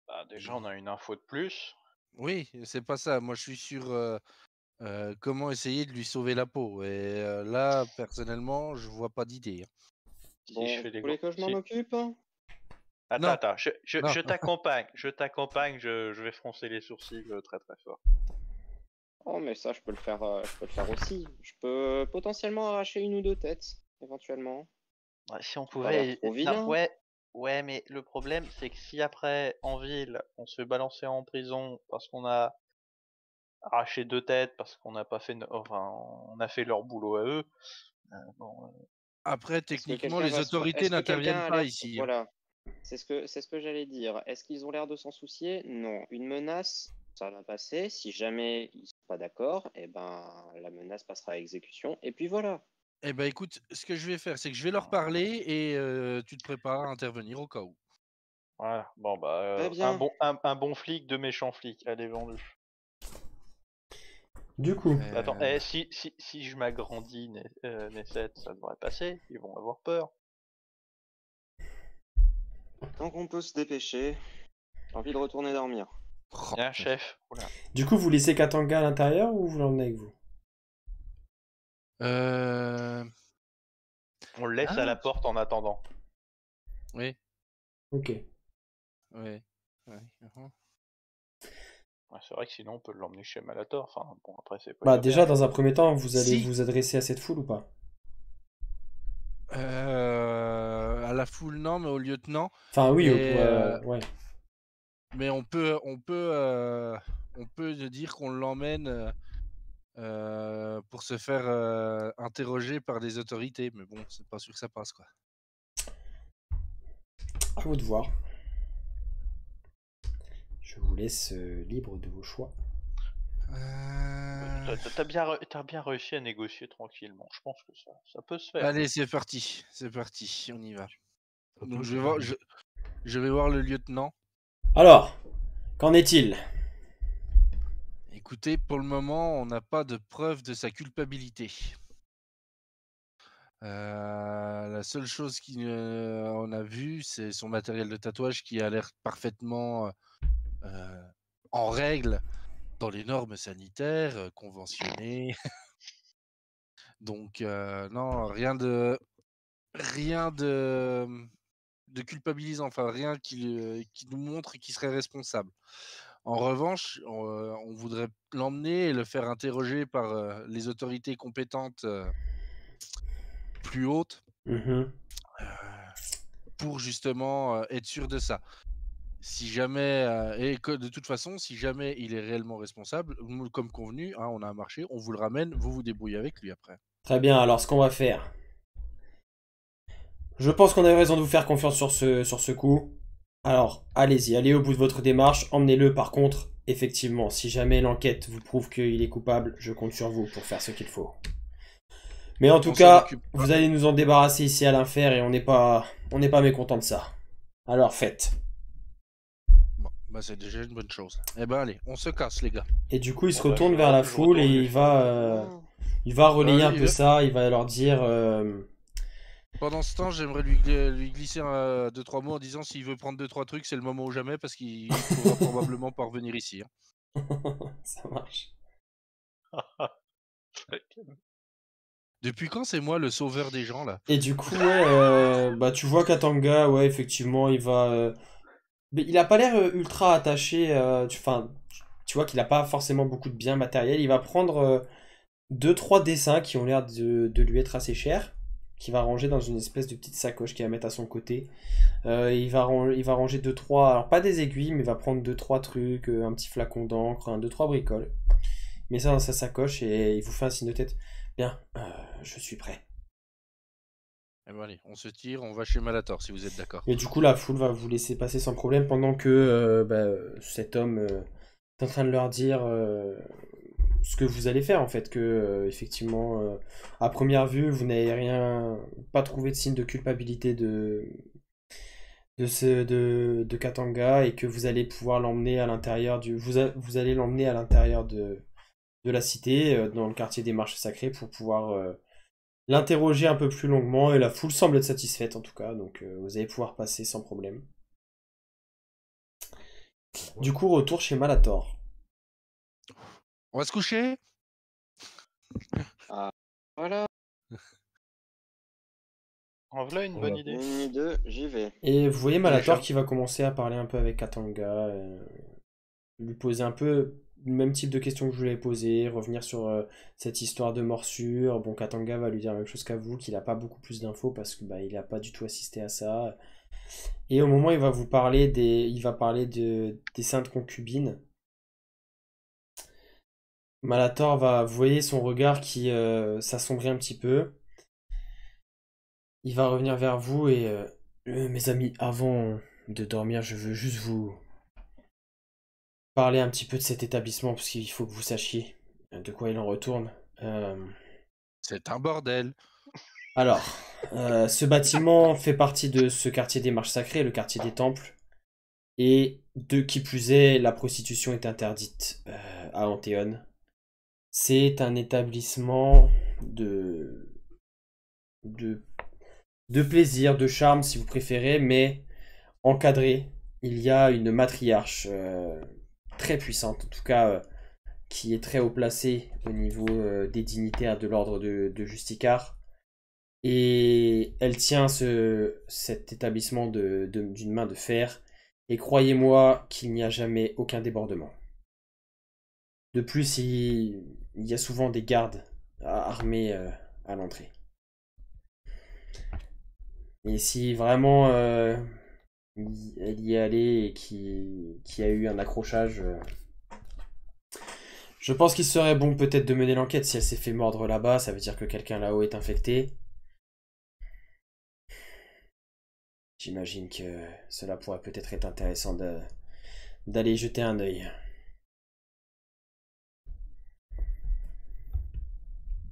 Bah, déjà on a une info de plus. Oui, c'est pas ça. Moi, je suis sur comment essayer de lui sauver la peau. Et là, personnellement, je vois pas d'idée. Si Bon, je vous fais les voulez que je m'en occupe? Non, Attends, non. je t'accompagne, je vais froncer les sourcils très très fort. Oh, mais ça, je peux le faire aussi. Je peux potentiellement arracher une ou deux têtes, éventuellement. Ouais, si on Ça a pas l'air pouvait... trop Non, vilain. ouais, mais le problème c'est que si après, en ville, on se fait balancer en prison parce qu'on a arraché 2 têtes, parce qu'on n'a pas fait... Enfin, on a fait leur boulot à eux, bon... Après, Est-ce que techniquement, quelqu'un les va se... autorités Est-ce que quelqu'un n'interviennent a pas l'air... ici. Voilà. C'est ce que j'allais dire. Est-ce qu'ils ont l'air de s'en soucier? Non. Une menace, ça va passer. Si jamais ils sont pas d'accord, eh ben, la menace passera à exécution. Et puis voilà. Eh ben, écoute, ce que je vais faire, c'est que je vais leur parler et tu te prépares à intervenir au cas où. Voilà, bon bah, Très bien. un bon flic, deux méchants flics, allez vendu. Du coup, Attends, si je m'agrandis, Nesset, ça devrait passer, ils vont avoir peur. Tant qu'on peut se dépêcher, j'ai envie de retourner dormir. Oh, Bien, chef. Oula. Du coup, vous laissez Katanga à l'intérieur ou vous l'emmenez avec vous? On le laisse à la porte en attendant. Oui, Ok. oui. Mhm. Ouais, c'est vrai que sinon on peut l'emmener chez Malator. Enfin, bon, après c'est pas Bah une déjà, auberge. dans un premier temps, vous allez Si. vous adresser à cette foule ou pas? À la foule, non, mais au lieutenant. Enfin oui, Et, ouais. Mais on peut dire qu'on l'emmène pour se faire interroger par des autorités. Mais bon, c'est pas sûr que ça passe, quoi. À vous de voir. Je vous laisse libre de vos choix. T'as bien réussi à négocier tranquillement. Je pense que ça peut se faire. Allez, c'est parti, on y va. Ça Donc peut je vais se voir, faire. je vais voir le lieutenant. Alors, qu'en est-il? Écoutez, pour le moment, on n'a pas de preuve de sa culpabilité. La seule chose qu'on a vue, c'est son matériel de tatouage qui a l'air parfaitement en règle dans les normes sanitaires conventionnées. Donc non, rien de culpabilisant, enfin rien qui nous montre qu'il serait responsable. En revanche, on voudrait l'emmener et le faire interroger par les autorités compétentes plus hautes Mhm. pour justement être sûr de ça. Si jamais, et que de toute façon, si jamais il est réellement responsable, comme convenu, hein, on a un marché, on vous le ramène, vous vous débrouillez avec lui après. Très bien, alors ce qu'on va faire. Je pense qu'on a raison de vous faire confiance sur ce coup. Alors, allez-y, allez au bout de votre démarche, emmenez-le par contre. Effectivement, si jamais l'enquête vous prouve qu'il est coupable, je compte sur vous pour faire ce qu'il faut. Mais en tout On s'en cas, occupe. vous allez nous en débarrasser ici à l'enfer et on n'est pas mécontent de ça. Alors faites. Bon, bah c'est déjà une bonne chose. Eh ben allez, on se casse les gars. Et du coup, il se Bon, bah, retourne je vers la je foule et retourne il va relayer un Allez, peu ça. Il va leur dire. Pendant ce temps, j'aimerais lui glisser 2-3 mots en disant s'il veut prendre 2-3 trucs, c'est le moment ou jamais parce qu'il pourra probablement pas revenir ici. Hein. Ça marche. Depuis quand c'est moi le sauveur des gens là? Et du coup, ouais, bah tu vois Katanga, ouais, effectivement, il va. Mais il a pas l'air ultra attaché. Enfin, tu vois qu'il a pas forcément beaucoup de biens matériels. Il va prendre 2-3 dessins qui ont l'air de lui être assez chers, qu'il va ranger dans une espèce de petite sacoche qu'il va mettre à son côté. Il va ranger 2-3, alors pas des aiguilles, mais il va prendre 2-3 trucs, un petit flacon d'encre, 2-3 bricoles. Il met ça dans sa sacoche et il vous fait un signe de tête. Bien, je suis prêt. Eh ben allez, on se tire, on va chez Malator si vous êtes d'accord. Et du coup, la foule va vous laisser passer sans problème pendant que cet homme est en train de leur dire ce que vous allez faire en fait. Que effectivement, à première vue, vous n'avez pas trouvé de signe de culpabilité de Katanga et que vous allez pouvoir l'emmener à l'intérieur vous allez l'emmener à l'intérieur de la cité, dans le quartier des Marches Sacrées pour pouvoir l'interroger un peu plus longuement et la foule semble être satisfaite en tout cas, donc vous allez pouvoir passer sans problème. Du coup, retour chez Malator. On va se coucher? Voilà, En voilà une bonne idée. minuit 2, j'y vais. Et vous voyez Malator Déjà. qui va commencer à parler un peu avec Katanga, lui poser un peu le même type de questions que je vous l'avais posé, revenir sur cette histoire de morsure. Bon, Katanga va lui dire la même chose qu'à vous, qu'il n'a pas beaucoup plus d'infos parce que il n'a pas du tout assisté à ça. Et au moment où il va vous parler des saintes concubines, Malator vous voyez son regard qui s'assombrit un petit peu. Il va revenir vers vous et mes amis, avant de dormir, je veux juste vous parler un petit peu de cet établissement parce qu'il faut que vous sachiez de quoi il en retourne. C'est un bordel. Alors, ce bâtiment fait partie de ce quartier des Marches Sacrées, le quartier des Temples. Et de qui plus est, la prostitution est interdite à Anthéon. C'est un établissement de plaisir, de charme si vous préférez, mais encadré, il y a une matriarche très puissante, en tout cas qui est très haut placée au niveau des dignitaires de l'ordre de Justicar. Et elle tient cet établissement d'une main de fer. Et croyez-moi qu'il n'y a jamais aucun débordement. De plus, il y a souvent des gardes armés à l'entrée. Et si vraiment elle y est allée et qu'il y a eu un accrochage, je pense qu'il serait bon peut-être de mener l'enquête. Si elle s'est fait mordre là-bas, ça veut dire que quelqu'un là-haut est infecté. J'imagine que cela pourrait peut-être être intéressant d'aller jeter un œil.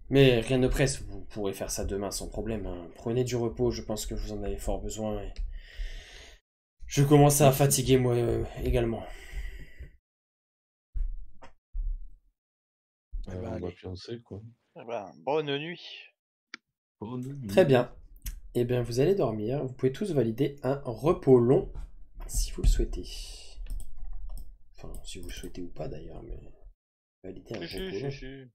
Mais rien ne presse, vous pourrez faire ça demain sans problème, hein. Prenez du repos, je pense que vous en avez fort besoin. Et je commence à fatiguer moi également. Eh ben, On va allez. fiancer, quoi. Eh ben, bonne nuit. Bonne nuit. Très bien. Eh bien, vous allez dormir. Vous pouvez tous valider un repos long, si vous le souhaitez. Enfin, si vous le souhaitez ou pas d'ailleurs, mais valider un Si, repos si, long. si, si.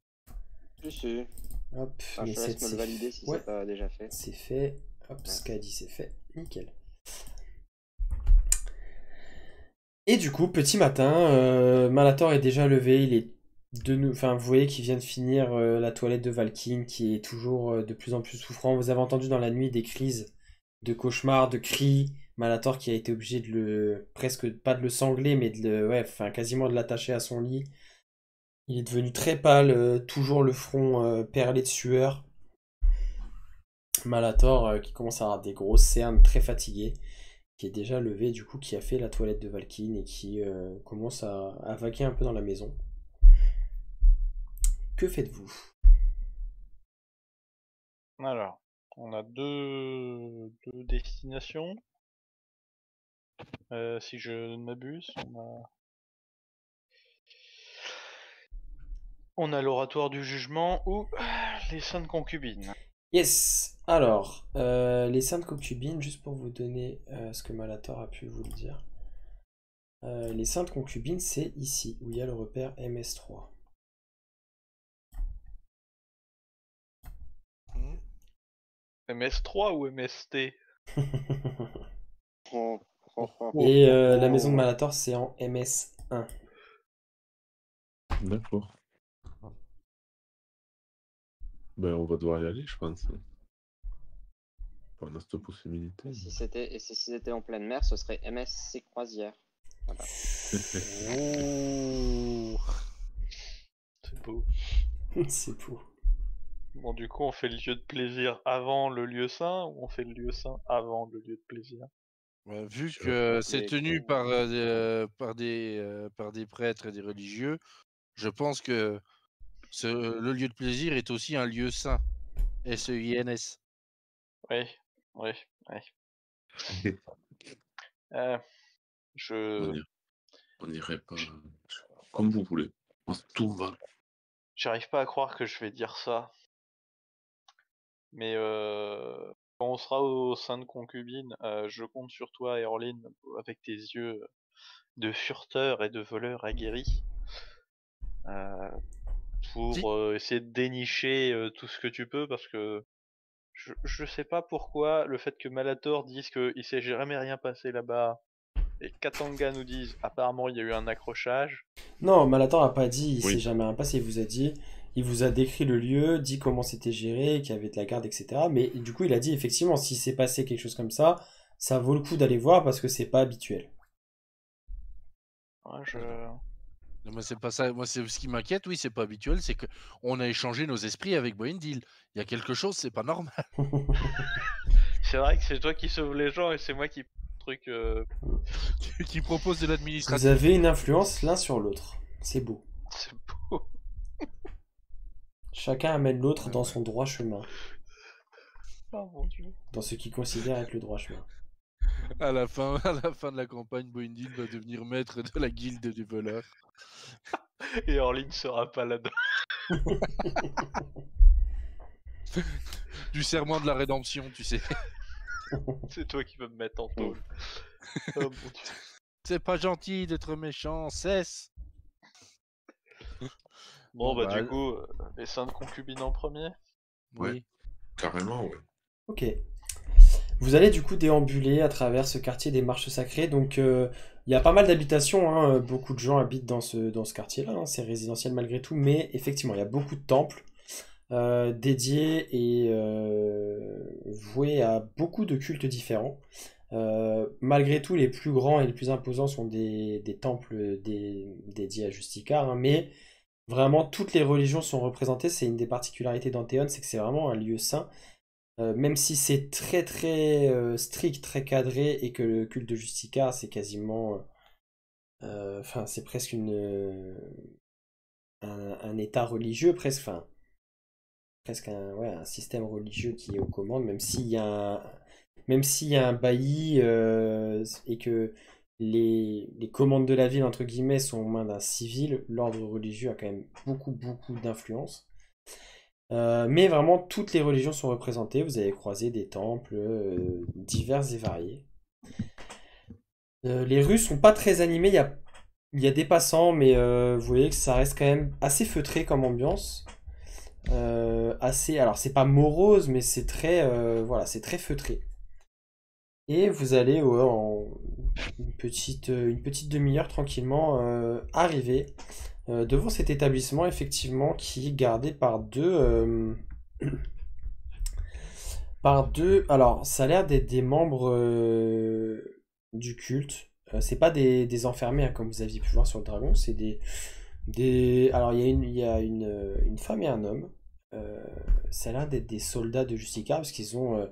Si, si. Hop, Enfin, mais je te laisse me le c'est valider si ouais, c'est pas déjà fait. c'est fait. Hop, Ouais. ce qu'a dit, c'est fait. Nickel. Et du coup, petit matin, Malator est déjà levé. Il est enfin, vous voyez qu'il vient de finir la toilette de Valkyne, qui est toujours de plus en plus souffrant. Vous avez entendu dans la nuit des crises de cauchemars, de cris. Malator qui a été obligé presque pas de le sangler, mais ouais, enfin, quasiment de l'attacher à son lit. Il est devenu très pâle, toujours le front perlé de sueur. Malator qui commence à avoir des grosses cernes, très fatigué, qui est déjà levé, du coup, qui a fait la toilette de Valkyne et qui commence à vaquer un peu dans la maison. Que faites-vous? Alors, on a deux destinations. Si je ne m'abuse, on a l'oratoire du jugement ou les saintes concubines. Yes. Alors, les saintes concubines, juste pour vous donner ce que Malator a pu vous le dire. Les saintes concubines, c'est ici, où il y a le repère MS3. MS3 ou MST? Oh, oh, oh. Et la maison de Malator, c'est en MS1. D'accord. Ben, on va devoir y aller, je pense. Enfin, on a cette possibilité. Et si c'était en pleine mer, ce serait MSC Croisière. Voilà. Oh. C'est beau. C'est beau. Bon, du coup, on fait le lieu de plaisir avant le lieu saint ou on fait le lieu saint avant le lieu de plaisir? Ouais, vu que c'est Les tenu coups. par des prêtres et des religieux, je pense que le lieu de plaisir est aussi un lieu saint. S-E-I-N-S. Oui, oui, oui. Je... On irait pas. Comme vous voulez. Tout va. J'arrive pas à croire que je vais dire ça. Mais quand on sera au sein de concubine, je compte sur toi, Erline, avec tes yeux de furteur et de voleur aguerri, pour essayer de dénicher tout ce que tu peux, parce que je sais pas pourquoi le fait que Malator dise qu'il s'est jamais rien passé là-bas, et Katanga nous dise apparemment il y a eu un accrochage. Non, Malator a pas dit, il Oui. s'est jamais rien passé, il vous a dit, il vous a décrit le lieu, dit comment c'était géré, qu'il y avait de la garde, etc. Mais du coup, il a dit effectivement, si s'est passé quelque chose comme ça vaut le coup d'aller voir parce que c'est pas habituel. Ouais, Non, moi, c'est pas ça. Moi, c'est ce qui m'inquiète, oui, c'est pas habituel, c'est que on a échangé nos esprits avec Boindil. Il y a quelque chose, c'est pas normal. C'est vrai que c'est toi qui sauves les gens et c'est moi qui truc. Qui propose de Vous l'administration. avez une influence l'un sur l'autre. C'est beau. C'est beau. Chacun amène l'autre dans son droit chemin, Oh mon dieu. dans ce qu'il considère être le droit chemin. À la fin de la campagne, Boindil va devenir maître de la guilde des voleurs. Et Orline sera pas là-dedans. Du serment de la rédemption, tu sais. C'est toi qui veux me mettre en tôle. Oh mon dieu. C'est pas gentil d'être méchant, cesse. Bon, bah, bah, du coup, les 5 concubines en premier. Ouais. oui. Carrément, ouais. Ok. Vous allez du coup déambuler à travers ce quartier des Marches Sacrées. Donc il y a pas mal d'habitations, hein. Beaucoup de gens habitent dans ce quartier-là, hein. C'est résidentiel malgré tout, mais effectivement il y a beaucoup de temples dédiés et voués à beaucoup de cultes différents. Malgré tout, les plus grands et les plus imposants sont des temples dédiés à Justicar, hein, mais vraiment toutes les religions sont représentées. C'est une des particularités d'Anthéon, c'est que c'est vraiment un lieu saint. Même si c'est très très strict, très cadré, et que le culte de Justicar, c'est quasiment, enfin, c'est presque un état religieux, presque, enfin, presque ouais, un système religieux qui est aux commandes, même s'il y a un bailli et que les commandes de la ville, entre guillemets, sont aux mains d'un civil, l'ordre religieux a quand même beaucoup, beaucoup d'influence. Mais vraiment, toutes les religions sont représentées. Vous allez croiser des temples divers et variés. Les rues sont pas très animées. Il y a des passants, mais vous voyez que ça reste quand même assez feutré comme ambiance. Alors, c'est pas morose, mais c'est très, voilà, c'est très feutré. Et vous allez en une petite demi-heure tranquillement arriver devant cet établissement, effectivement, qui est gardé par deux. Alors, ça a l'air d'être des membres du culte. C'est pas des enfermés, hein, comme vous aviez pu voir sur le dragon. C'est Alors, il y a une femme et un homme. Ça a l'air d'être des soldats de Justicar, parce qu'ils ont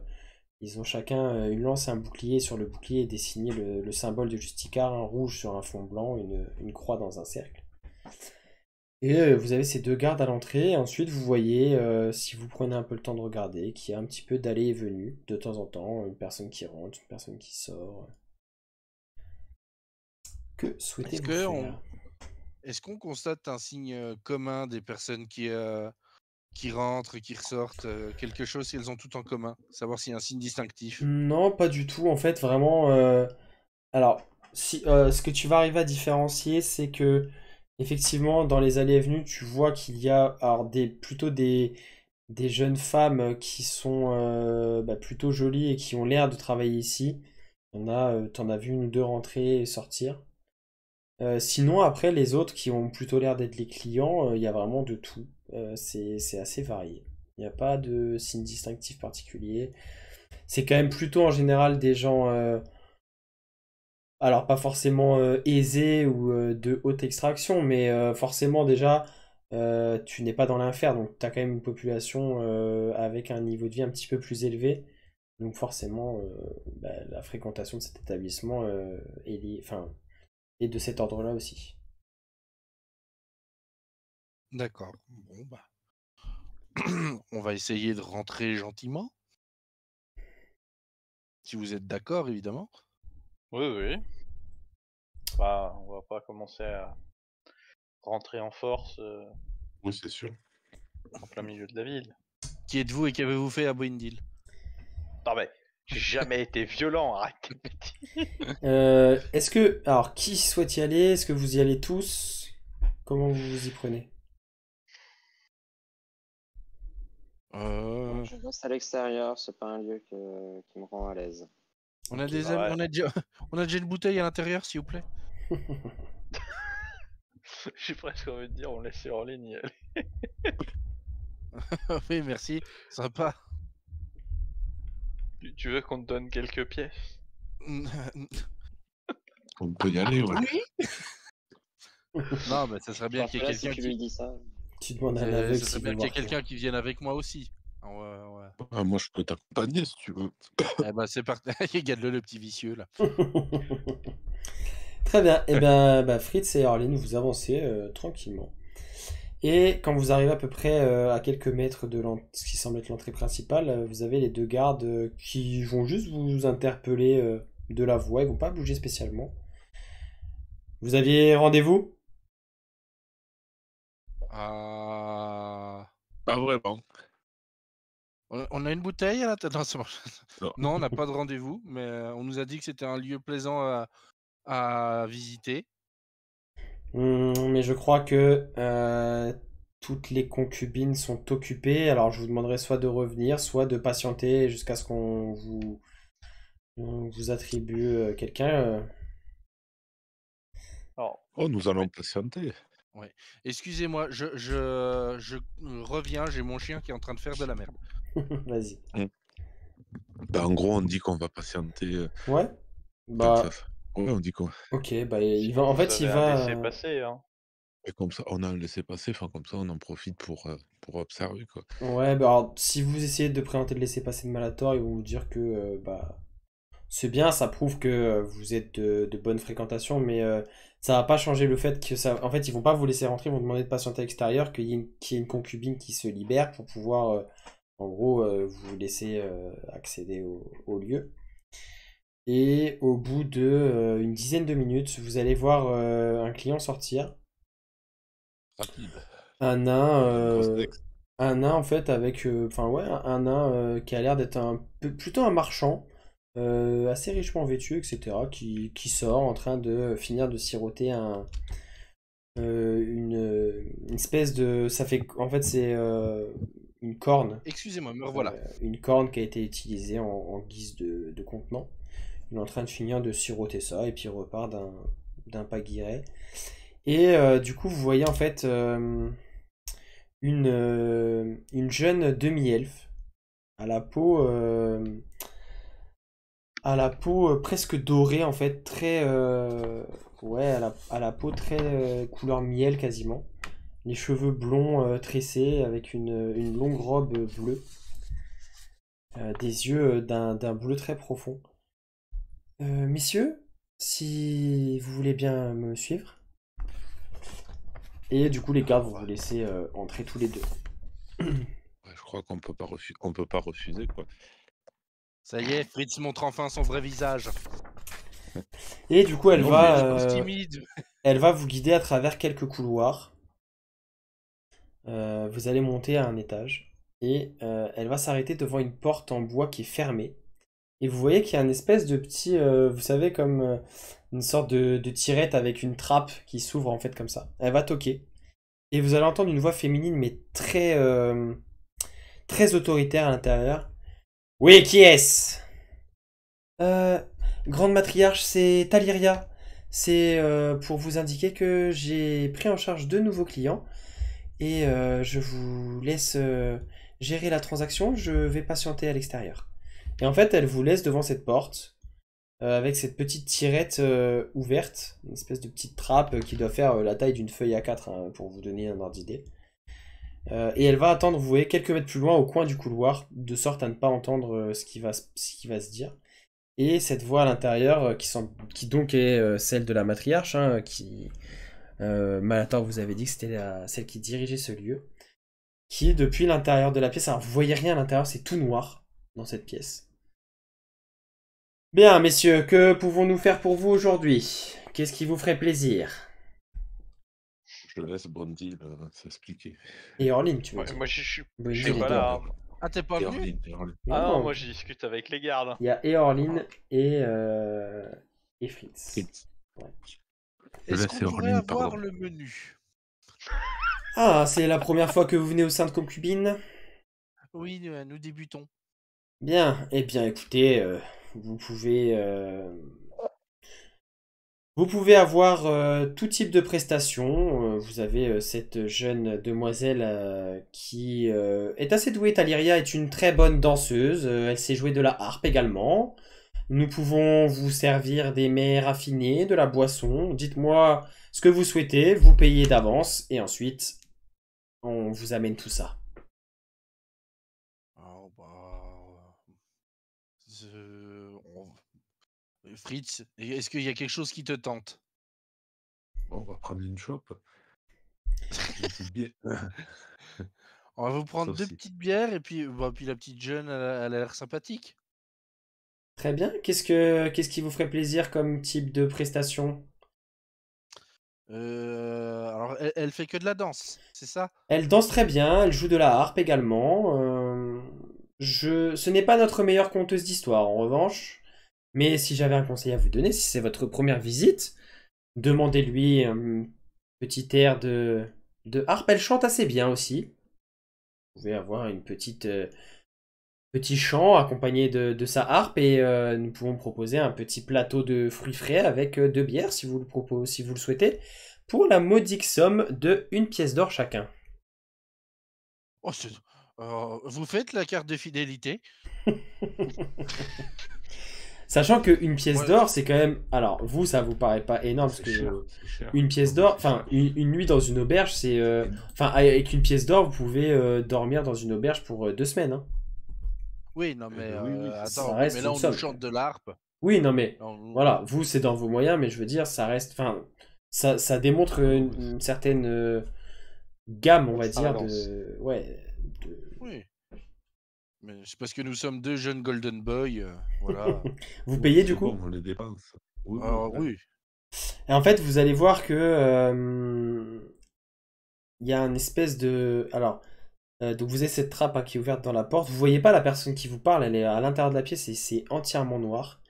chacun une lance et un bouclier. Sur le bouclier est dessiné le symbole de Justicar, un rouge sur un fond blanc, une croix dans un cercle. Et vous avez ces deux gardes à l'entrée. Et ensuite, vous voyez, si vous prenez un peu le temps de regarder, qu'il y a un petit peu d'allées et venues de temps en temps. Une personne qui rentre, une personne qui sort. Que Est-ce souhaitez-vous que faire? est-ce qu'on constate un signe commun des personnes qui rentrent et qui ressortent, quelque chose qu'elles ont tout en commun, savoir s'il y a un signe distinctif. Non, pas du tout. En fait, vraiment. Alors, ce que tu vas arriver à différencier, c'est que, effectivement, dans les allées et venues, tu vois qu'il y a alors, plutôt des jeunes femmes qui sont plutôt jolies et qui ont l'air de travailler ici. T'en as vu une ou deux rentrer et sortir. Sinon, après, les autres qui ont plutôt l'air d'être les clients, il y a vraiment de tout. C'est assez varié. Il n'y a pas de signe distinctif particulier. C'est quand même plutôt en général des gens, alors pas forcément aisés ou de haute extraction, mais forcément déjà, tu n'es pas dans l'inferne, donc tu as quand même une population avec un niveau de vie un petit peu plus élevé. Donc forcément, la fréquentation de cet établissement enfin, est de cet ordre-là aussi. D'accord. Bon, bah. On va essayer de rentrer gentiment. Si vous êtes d'accord, évidemment. Oui, oui. Bah, on va pas commencer à rentrer en force Oui, c'est sûr. en plein milieu de la ville. Qui êtes-vous et qu'avez-vous fait à Boindil? Non mais, j'ai jamais été violent, arrête tes bêtises. Est-ce que... Alors, qui souhaite y aller? Est-ce que vous y allez tous? Comment vous vous y prenez? Je reste à l'extérieur, c'est pas un lieu qui me rend à l'aise. On a Ok. des Bah ouais. on a déjà une bouteille à l'intérieur, s'il vous plaît. J'ai presque envie de dire, on laisse en ligne y aller. Oui, merci. Sympa. Tu veux qu'on te donne quelques pièces? On peut y aller, ouais. Oui. Non, mais ça serait bien Enfin, qu'il y ait là, si quelqu'un tu qui. lui dis ça. Tu demandes à un Ça aveugle serait s'il bien veut qu'il y ait voir quelqu'un qui vienne avec moi aussi. Ah, ouais. Ah, moi, je peux t'accompagner si tu veux. Eh ben, c'est parti. Regarde-le, le petit vicieux, là. Très bien. Et bien, Fritz et Orline, vous avancez tranquillement. Et quand vous arrivez à peu près à quelques mètres de ce qui semble être l'entrée principale, vous avez les deux gardes qui vont juste vous interpeller de la voix. Ils vont pas bouger spécialement. Vous aviez rendez-vous? Ah. Pas vraiment. On a une bouteille à la tête? Non, ça marche. Non. Non, on n'a pas de rendez-vous, mais on nous a dit que c'était un lieu plaisant à visiter. Mais je crois que toutes les concubines sont occupées, alors je vous demanderai soit de revenir, soit de patienter jusqu'à ce on vous attribue quelqu'un. Alors, Oh, nous allons patienter. Excusez-moi, je reviens, j'ai mon chien qui est en train de faire de la merde. Vas-y. Bah, en gros, on dit qu'on va patienter Ouais? quand Bah, ça. Ouais, on dit quoi? ok, bah il sinon, va. En vous fait, il avez un va. laissez-passer, hein. Et comme ça, on a un laissez-passer, enfin, comme ça, on en profite pour observer, quoi. Ouais, bah alors, si vous essayez de présenter le laissez-passer de Malator, ils vont vous dire que bah c'est bien, ça prouve que vous êtes de bonne fréquentation, mais ça va pas changer le fait que ça. En fait, ils vont pas vous laisser rentrer, ils vont demander de patienter à l'extérieur, qu'il y ait une concubine qui se libère pour pouvoir, en gros, vous laisser accéder au lieu. Et au bout de une dizaine de minutes, vous allez voir un client sortir. Rapide. Un nain, Une grosse Dex. un nain en fait avec, enfin ouais, un nain qui a l'air d'être plutôt un marchand, assez richement vêtu, etc., qui sort en train de finir de siroter une espèce de, ça fait, en fait c'est une corne, Excusez-moi, me revoilà. une corne qui a été utilisée en guise de contenant. Il est en train de finir de siroter ça et puis il repart d'un pas guiré. Et du coup, vous voyez en fait une jeune demi-elfe à la peau, presque dorée en fait, très ouais, à la peau très couleur miel quasiment. Les cheveux blonds tressés avec une longue robe bleue, des yeux d'un bleu très profond. Messieurs, si vous voulez bien me suivre. Et du coup, les gardes vont vous laisser entrer tous les deux. Ouais, je crois qu'on peut pas refuser, quoi. Ça y est, Fritz montre enfin son vrai visage. Et du coup, Non, mais Timide. elle va vous guider à travers quelques couloirs. Vous allez monter à un étage. Et elle va s'arrêter devant une porte en bois qui est fermée. Et vous voyez qu'il y a une espèce de petit, vous savez, comme une sorte de tirette avec une trappe qui s'ouvre en fait comme ça. Elle va toquer. Et vous allez entendre une voix féminine, mais très, très autoritaire à l'intérieur. Oui, qui est-ce? Euh, Grande matriarche, c'est Talyria. C'est pour vous indiquer que j'ai pris en charge deux nouveaux clients et je vous laisse gérer la transaction. Je vais patienter à l'extérieur. Et en fait, elle vous laisse devant cette porte avec cette petite tirette ouverte, une espèce de petite trappe qui doit faire la taille d'une feuille A4 hein, pour vous donner un ordre d'idée. Et elle va attendre, vous voyez, quelques mètres plus loin au coin du couloir, de sorte à ne pas entendre ce qui va se dire. Et cette voix à l'intérieur, qui donc est celle de la matriarche, hein, Malator vous avez dit que c'était celle qui dirigeait ce lieu, qui depuis l'intérieur de la pièce, alors vous voyez rien à l'intérieur, c'est tout noir dans cette pièce. Bien, messieurs, que pouvons-nous faire pour vous aujourd'hui? Qu'est-ce qui vous ferait plaisir? je laisse Bondi s'expliquer. Et Orline, tu veux Ouais, dire? moi, je suis Bonne je suis idée. pas là, hein. Ah, t'es pas Et venu? Orline. Ah Non, non, moi, j'y discute avec les gardes. il y a Eorline et Fritz. Fritz. Ouais. Je Est-ce laisse qu'on pourrait Orline, avoir pardon. le menu? Ah, c'est la première fois que vous venez au sein de Concubine? Oui, nous débutons. Bien, eh bien écoutez, vous pouvez avoir tout type de prestations. Vous avez cette jeune demoiselle qui est assez douée. Talyria est une très bonne danseuse. Elle sait jouer de la harpe également. Nous pouvons vous servir des mets raffinés, de la boisson. Dites-moi ce que vous souhaitez, vous payez d'avance et ensuite on vous amène tout ça. Oh, Fritz, est-ce qu'il y a quelque chose qui te tente? Bon, on va prendre une chope. Une petite bière. On va vous prendre Ça deux aussi. petites bières et puis, puis la petite jeune, elle a l'air sympathique. Très bien. Qu'est-ce qui vous ferait plaisir comme type de prestation? Alors, elle fait que de la danse, c'est ça? Elle danse très bien, elle joue de la harpe également. Ce n'est pas notre meilleure conteuse d'histoire, en revanche. Mais si j'avais un conseil à vous donner, si c'est votre première visite, demandez-lui un petit air de harpe. Elle chante assez bien aussi. Vous pouvez avoir une petit chant accompagné de sa harpe et nous pouvons proposer un petit plateau de fruits frais avec 2 bières si vous le souhaitez, pour la modique somme de 1 pièce d'or chacun. Oh, vous faites la carte de fidélité? Sachant que 1 pièce Ouais. d'or, c'est quand même. Alors, vous, ça vous paraît pas énorme parce C'est que cher, c'est cher. 1 pièce Non, d'or, c'est enfin, cher. une nuit dans une auberge, c'est. Énorme. Enfin, avec 1 pièce d'or, vous pouvez dormir dans une auberge pour 2 semaines. Hein. Oui, non, mais Oui, oui, c'est Ça attends, reste mais là, une on nous somme. chante de l'harpe. Oui, non, mais Là, on- voilà, vous, c'est dans vos moyens, mais je veux dire, ça reste. Enfin, ça démontre une certaine gamme, on va dire, Extravagance. de. Ouais. Oui. Mais c'est parce que nous sommes 2 jeunes Golden Boy, voilà. Vous Oui, payez c'est du coup? bon, on les dépense. Oui, oui, Alors, ouais. oui. Et en fait, vous allez voir que il y a une espèce de. Alors, donc vous avez cette trappe hein, qui est ouverte dans la porte. Vous voyez pas la personne qui vous parle, elle est à l'intérieur de la pièce et c'est entièrement noir.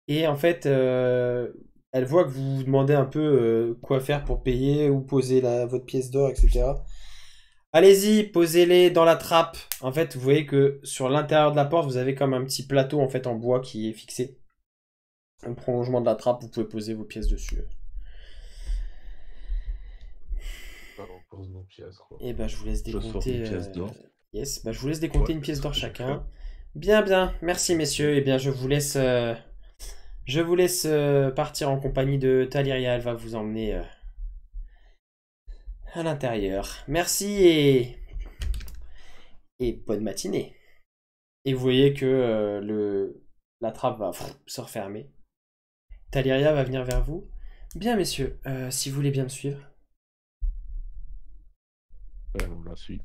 Et en fait, elle voit que vous vous demandez un peu quoi faire pour payer, où poser votre pièce d'or, etc. Allez-y, posez-les dans la trappe. En fait, vous voyez que sur l'intérieur de la porte, vous avez comme un petit plateau en fait en bois qui est fixé. Un prolongement de la trappe, vous pouvez poser vos pièces dessus. Alors, on pose nos pièces, quoi. Et ben, je vous laisse Je sors décompter. une pièce d'or. Yes, bah, je vous laisse décompter Ouais, 1 pièce c'est d'or ce que je chacun. Bien, bien. Merci, messieurs. Et bien, je vous laisse partir en compagnie de Taliria. Elle va vous emmener à l'intérieur. Merci et bonne matinée. Et vous voyez que la trappe va se refermer. Taliria va venir vers vous. Bien, messieurs, si vous voulez bien me suivre. Ouais, on la suit.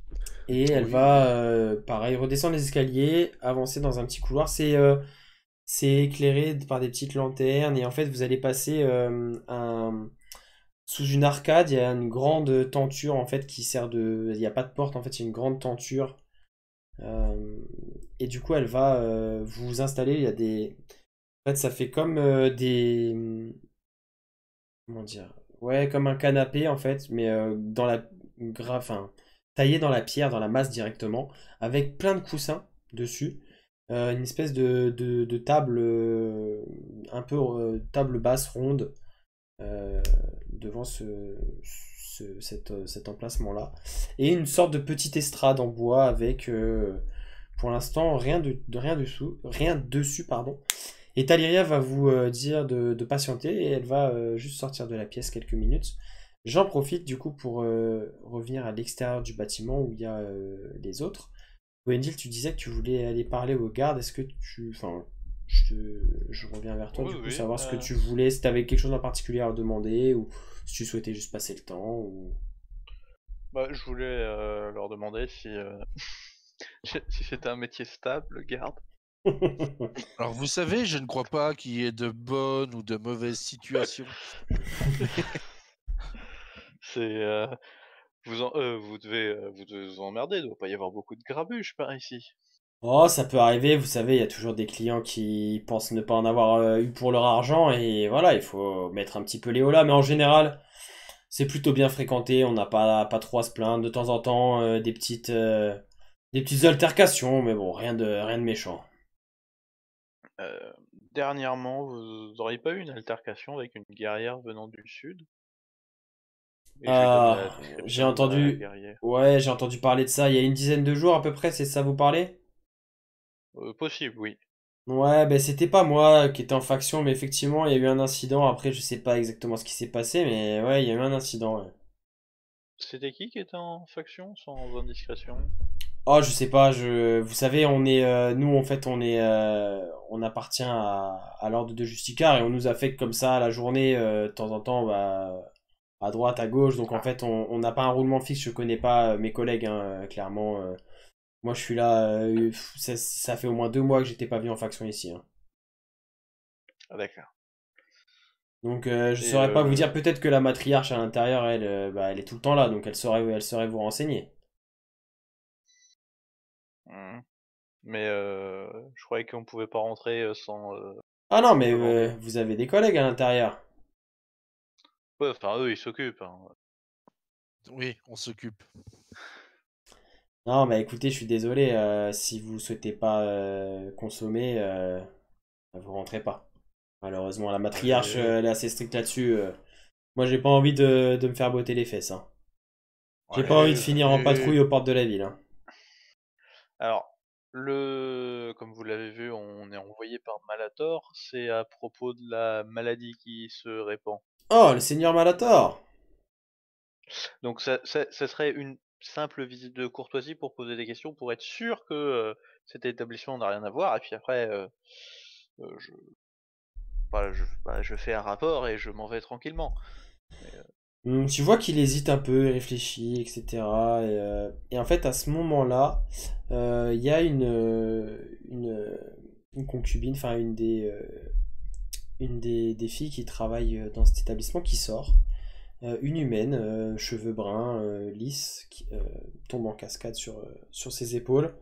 Et elle Oui, va, pareil, redescendre les escaliers, avancer dans un petit couloir. C'est éclairé par des petites lanternes. Et en fait, vous allez passer sous une arcade. Il y a une grande tenture, en fait, qui sert de... Il n'y a pas de porte, en fait, il y a une grande tenture. Et du coup, elle va vous installer. Il y a des... En fait, ça fait comme des... Comment dire? Ouais, comme un canapé, en fait, mais dans la... Enfin, taillé dans la pierre, dans la masse directement, avec plein de coussins dessus. Une espèce de table, un peu table basse ronde, euh, devant cet emplacement-là. Et une sorte de petite estrade en bois avec, pour l'instant, rien dessus, pardon. Et Taliria va vous dire de patienter et elle va juste sortir de la pièce quelques minutes. J'en profite du coup pour revenir à l'extérieur du bâtiment où il y a les autres. Wendell, tu disais que tu voulais aller parler aux gardes. Est-ce que tu... Enfin, je reviens vers toi Oui, du coup, oui. savoir ce que tu voulais, si tu avais quelque chose en particulier à demander ou si tu souhaitais juste passer le temps ou... Bah, je voulais leur demander si, si c'était un métier stable, garde. Alors, vous savez, je ne crois pas qu'il y ait de bonnes ou de mauvaises situations. C'est, vous devez vous emmerder, il doit pas y avoir beaucoup de grabuges par ici. Oh, ça peut arriver, vous savez, il y a toujours des clients qui pensent ne pas en avoir eu pour leur argent et voilà, il faut mettre un petit peu les hauts là, mais en général, c'est plutôt bien fréquenté, on n'a pas trop à se plaindre, de temps en temps, des petites altercations, mais bon, rien de méchant. Euh, Dernièrement, vous auriez pas eu une altercation avec une guerrière venant du sud? Et je lui donne la J'ai description de la entendu, guerrière. ouais, j'ai entendu parler de ça il y a une dizaine de jours à peu près, c'est ça vous parlez? Possible, oui. Ouais, ben c'était pas moi qui étais en faction, mais effectivement, il y a eu un incident. Après, je sais pas exactement ce qui s'est passé, mais ouais, il y a eu un incident. Ouais. C'était qui était en faction, sans indiscrétion? Oh, je sais pas, vous savez, nous, en fait, on appartient à l'ordre de Justicar et on nous affecte comme ça la journée, de temps en temps, bah, à droite, à gauche. Donc, en fait, on n'a pas un roulement fixe. Je connais pas mes collègues, hein, clairement. Moi, je suis là, ça fait au moins 2 mois que j'étais pas venu en faction ici. Hein. Ah d'accord. Donc je Et saurais pas vous dire, peut-être que la matriarche à l'intérieur, elle, bah, elle est tout le temps là, donc elle saurait vous renseigner. hmm, Mais je croyais qu'on pouvait pas rentrer sans. Ah non, mais demander. vous avez des collègues à l'intérieur. Ouais, enfin, eux, ils s'occupent. Hein. Oui, on s'occupe. Non, mais écoutez, je suis désolé, si vous souhaitez pas consommer, vous rentrez pas. Malheureusement, la matriarche, Ouais, elle est assez stricte là-dessus. Moi, j'ai pas envie de me faire botter les fesses, hein. J'ai pas envie de ouais, finir en allez. patrouille aux portes de la ville, hein. Alors, comme vous l'avez vu, on est envoyé par Malator. C'est à propos de la maladie qui se répand. Oh, le seigneur Malator! Donc, ça serait une simple visite de courtoisie pour poser des questions, pour être sûr que cet établissement n'a rien à voir. Et puis après, je fais un rapport et je m'en vais tranquillement. Tu vois qu'il hésite un peu, il réfléchit, etc. Et en fait, à ce moment-là, il y a une concubine, enfin une des filles qui travaille dans cet établissement qui sort. Une humaine, cheveux bruns, lisses, qui tombe en cascade sur ses épaules.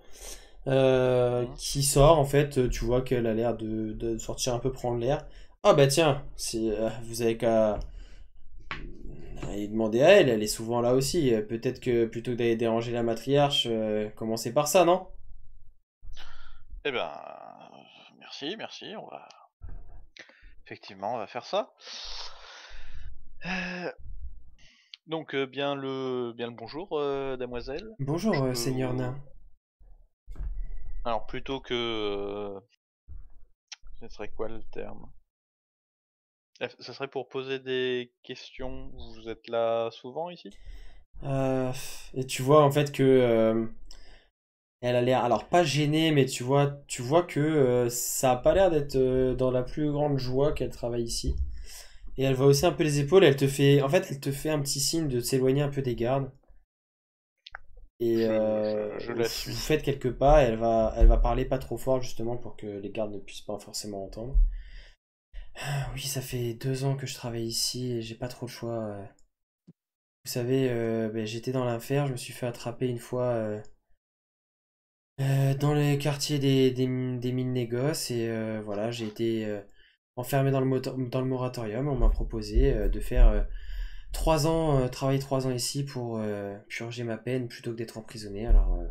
Qui sort, en fait, tu vois qu'elle a l'air de sortir un peu prendre l'air. Ah bah tiens, vous avez qu'à aller demander à elle, elle est souvent là aussi. Peut-être que plutôt que d'aller déranger la matriarche, commencez par ça, non? Eh ben, merci. Effectivement, on va faire ça. Donc, bien le bonjour, damoiselle. Bonjour, Je peux seigneur vous- nain. Alors, plutôt que. Ce serait quoi le terme? Ce serait pour poser des questions. Vous êtes là souvent ici? Et tu vois en fait que elle a l'air, alors pas gênée, mais tu vois que ça a pas l'air d'être dans la plus grande joie qu'elle travaille ici. Et elle va aussi un peu les épaules. En fait, elle te fait un petit signe de s'éloigner un peu des gardes. Et Je vous la suis. faites quelques pas. Et elle va parler pas trop fort justement pour que les gardes ne puissent pas forcément entendre. Ah oui, ça fait 2 ans que je travaille ici et j'ai pas trop le choix. Vous savez, ben, j'étais dans l'enfer. Je me suis fait attraper une fois. Dans les quartiers des mines négoces et voilà, j'ai été enfermé dans le moratorium. On m'a proposé de faire 3 ans, travailler 3 ans ici pour purger ma peine plutôt que d'être emprisonné. Alors,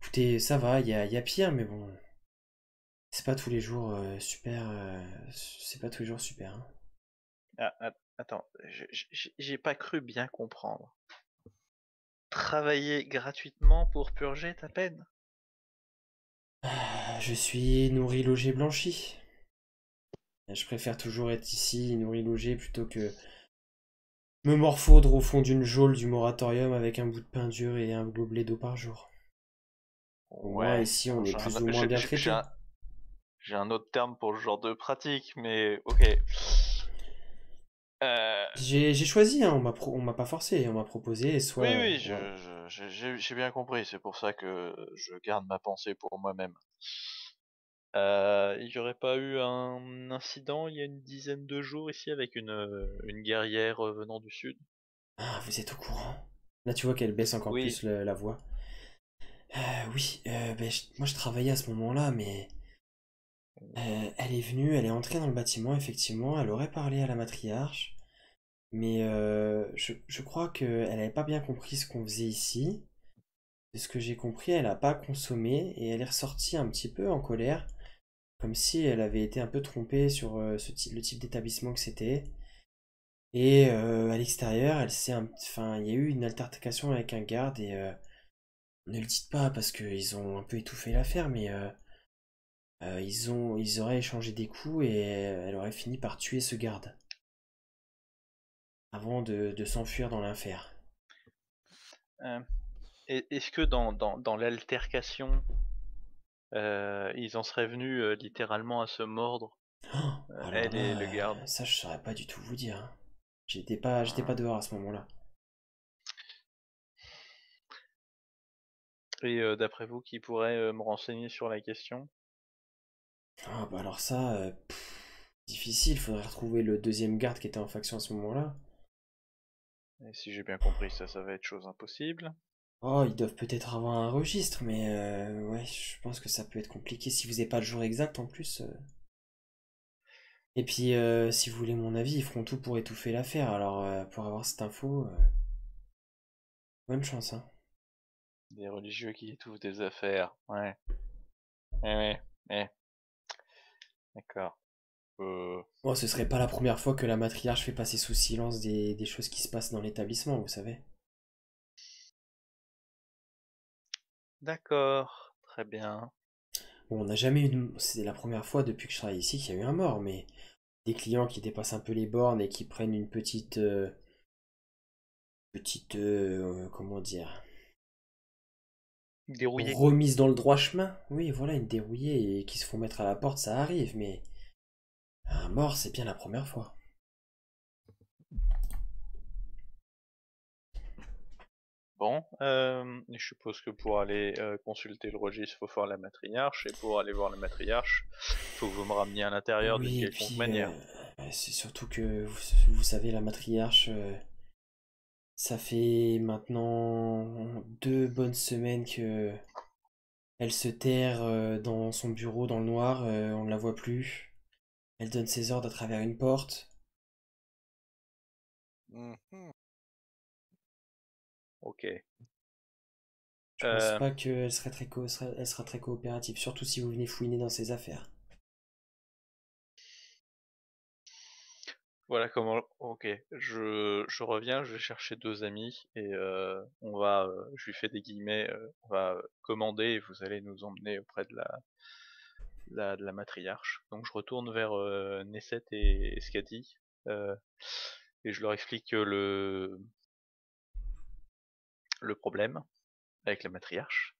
écoutez, ça va, il y a pire, mais bon, c'est pas tous les jours super. C'est pas tous les jours super, hein. Attends, j'ai pas cru bien comprendre. Travailler gratuitement pour purger ta peine? Je suis nourri, logé, blanchi. Je préfère toujours être ici, nourri, logé, plutôt que me morfondre au fond d'une geôle du moratorium avec un bout de pain dur et un gobelet d'eau par jour. Au moins, Ouais, ici, on alors est plus ou moins bien traité. j'ai un autre terme pour ce genre de pratique, mais ok. Euh, J'ai choisi, hein, on m'a pas forcé, on m'a proposé, soit. oui, Voilà. j'ai bien compris, c'est pour ça que je garde ma pensée pour moi-même. Il y aurait pas eu un incident il y a une dizaine de jours ici avec une guerrière venant du sud? Ah, vous êtes au courant. Là, tu vois qu'elle baisse encore Oui. plus la voix. Oui, ben, moi je travaillais à ce moment-là, mais elle est venue, elle est entrée dans le bâtiment, effectivement, elle aurait parlé à la matriarche, mais je crois qu'elle n'avait pas bien compris ce qu'on faisait ici. De ce que j'ai compris, elle n'a pas consommé et elle est ressortie un petit peu en colère, comme si elle avait été un peu trompée sur le type d'établissement que c'était. Et à l'extérieur, enfin, il y a eu une altercation avec un garde et ne le dites pas parce qu'ils ont un peu étouffé l'affaire, mais ils auraient échangé des coups et elle aurait fini par tuer ce garde avant de s'enfuir dans l'enfer. Euh, Est-ce que dans l'altercation, ils en seraient venus littéralement à se mordre, Alors elle et là, le garde? ça je saurais pas du tout vous dire, hein. J'étais pas dehors à ce moment-là. Et d'après vous, qui pourrait me renseigner sur la question? Ah bah alors ça, difficile, faudrait retrouver le deuxième garde qui était en faction à ce moment-là. Et si j'ai bien compris, ça va être chose impossible. Oh, ils doivent peut-être avoir un registre, mais ouais, je pense que ça peut être compliqué si vous n'avez pas le jour exact en plus. Et puis, si vous voulez mon avis, ils feront tout pour étouffer l'affaire. Alors, pour avoir cette info, bonne chance, hein. Des religieux qui étouffent des affaires. Ouais. Ouais. D'accord. Bon, ce serait pas la première fois que la matriarche fait passer sous silence des choses qui se passent dans l'établissement, vous savez. D'accord. Très bien. Bon, on n'a jamais eu c'est la première fois depuis que je travaille ici qu'il y a eu un mort, mais des clients qui dépassent un peu les bornes et qui prennent une comment dire, Dérouillé. remise dans le droit chemin. Oui, voilà, une dérouillée et qui se font mettre à la porte, ça arrive, mais un mort, c'est bien la première fois. Bon, je suppose que pour aller consulter le registre, faut voir la matriarche, et pour aller voir la matriarche, faut que vous me rameniez à l'intérieur d'une Oui, et quelconque puis manière. c'est surtout que vous savez, la matriarche, ça fait maintenant 2 bonnes semaines que elle se terre dans son bureau dans le noir, on ne la voit plus. Elle donne ses ordres à travers une porte. Mhm. Ok. Je pense pas qu'elle elle sera très coopérative, surtout si vous venez fouiner dans ses affaires. Voilà comment. Ok. Je reviens, je vais chercher 2 amis et je lui fais des guillemets, on va commander et vous allez nous emmener auprès de la matriarche. Donc je retourne vers Nesset et Skadi et je leur explique le problème avec la matriarche.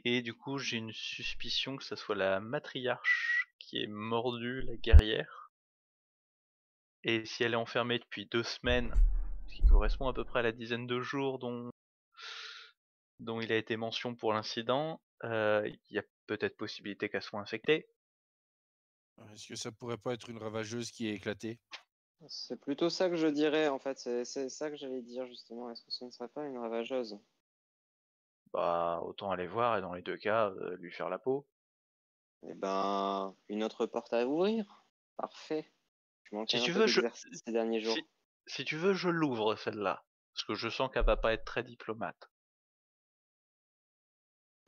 Et du coup, j'ai une suspicion que ça soit la matriarche qui ait mordu la guerrière. Et si elle est enfermée depuis 2 semaines, ce qui correspond à peu près à la dizaine de jours dont il a été mention pour l'incident, il y a peut-être possibilité qu'elle soit infectée. Est-ce que ça pourrait pas être une ravageuse qui est éclatée? C'est plutôt ça que je dirais, en fait. C'est ça que j'allais dire, justement. Est-ce que ce ne serait pas une ravageuse? Bah, autant aller voir et dans les 2 cas, lui faire la peau. Eh ben, une autre porte à ouvrir. Parfait. Je manquais Si un tu peu veux, d'exercice ces derniers jours. si tu veux, je l'ouvre celle-là. Parce que je sens qu'elle va pas être très diplomate.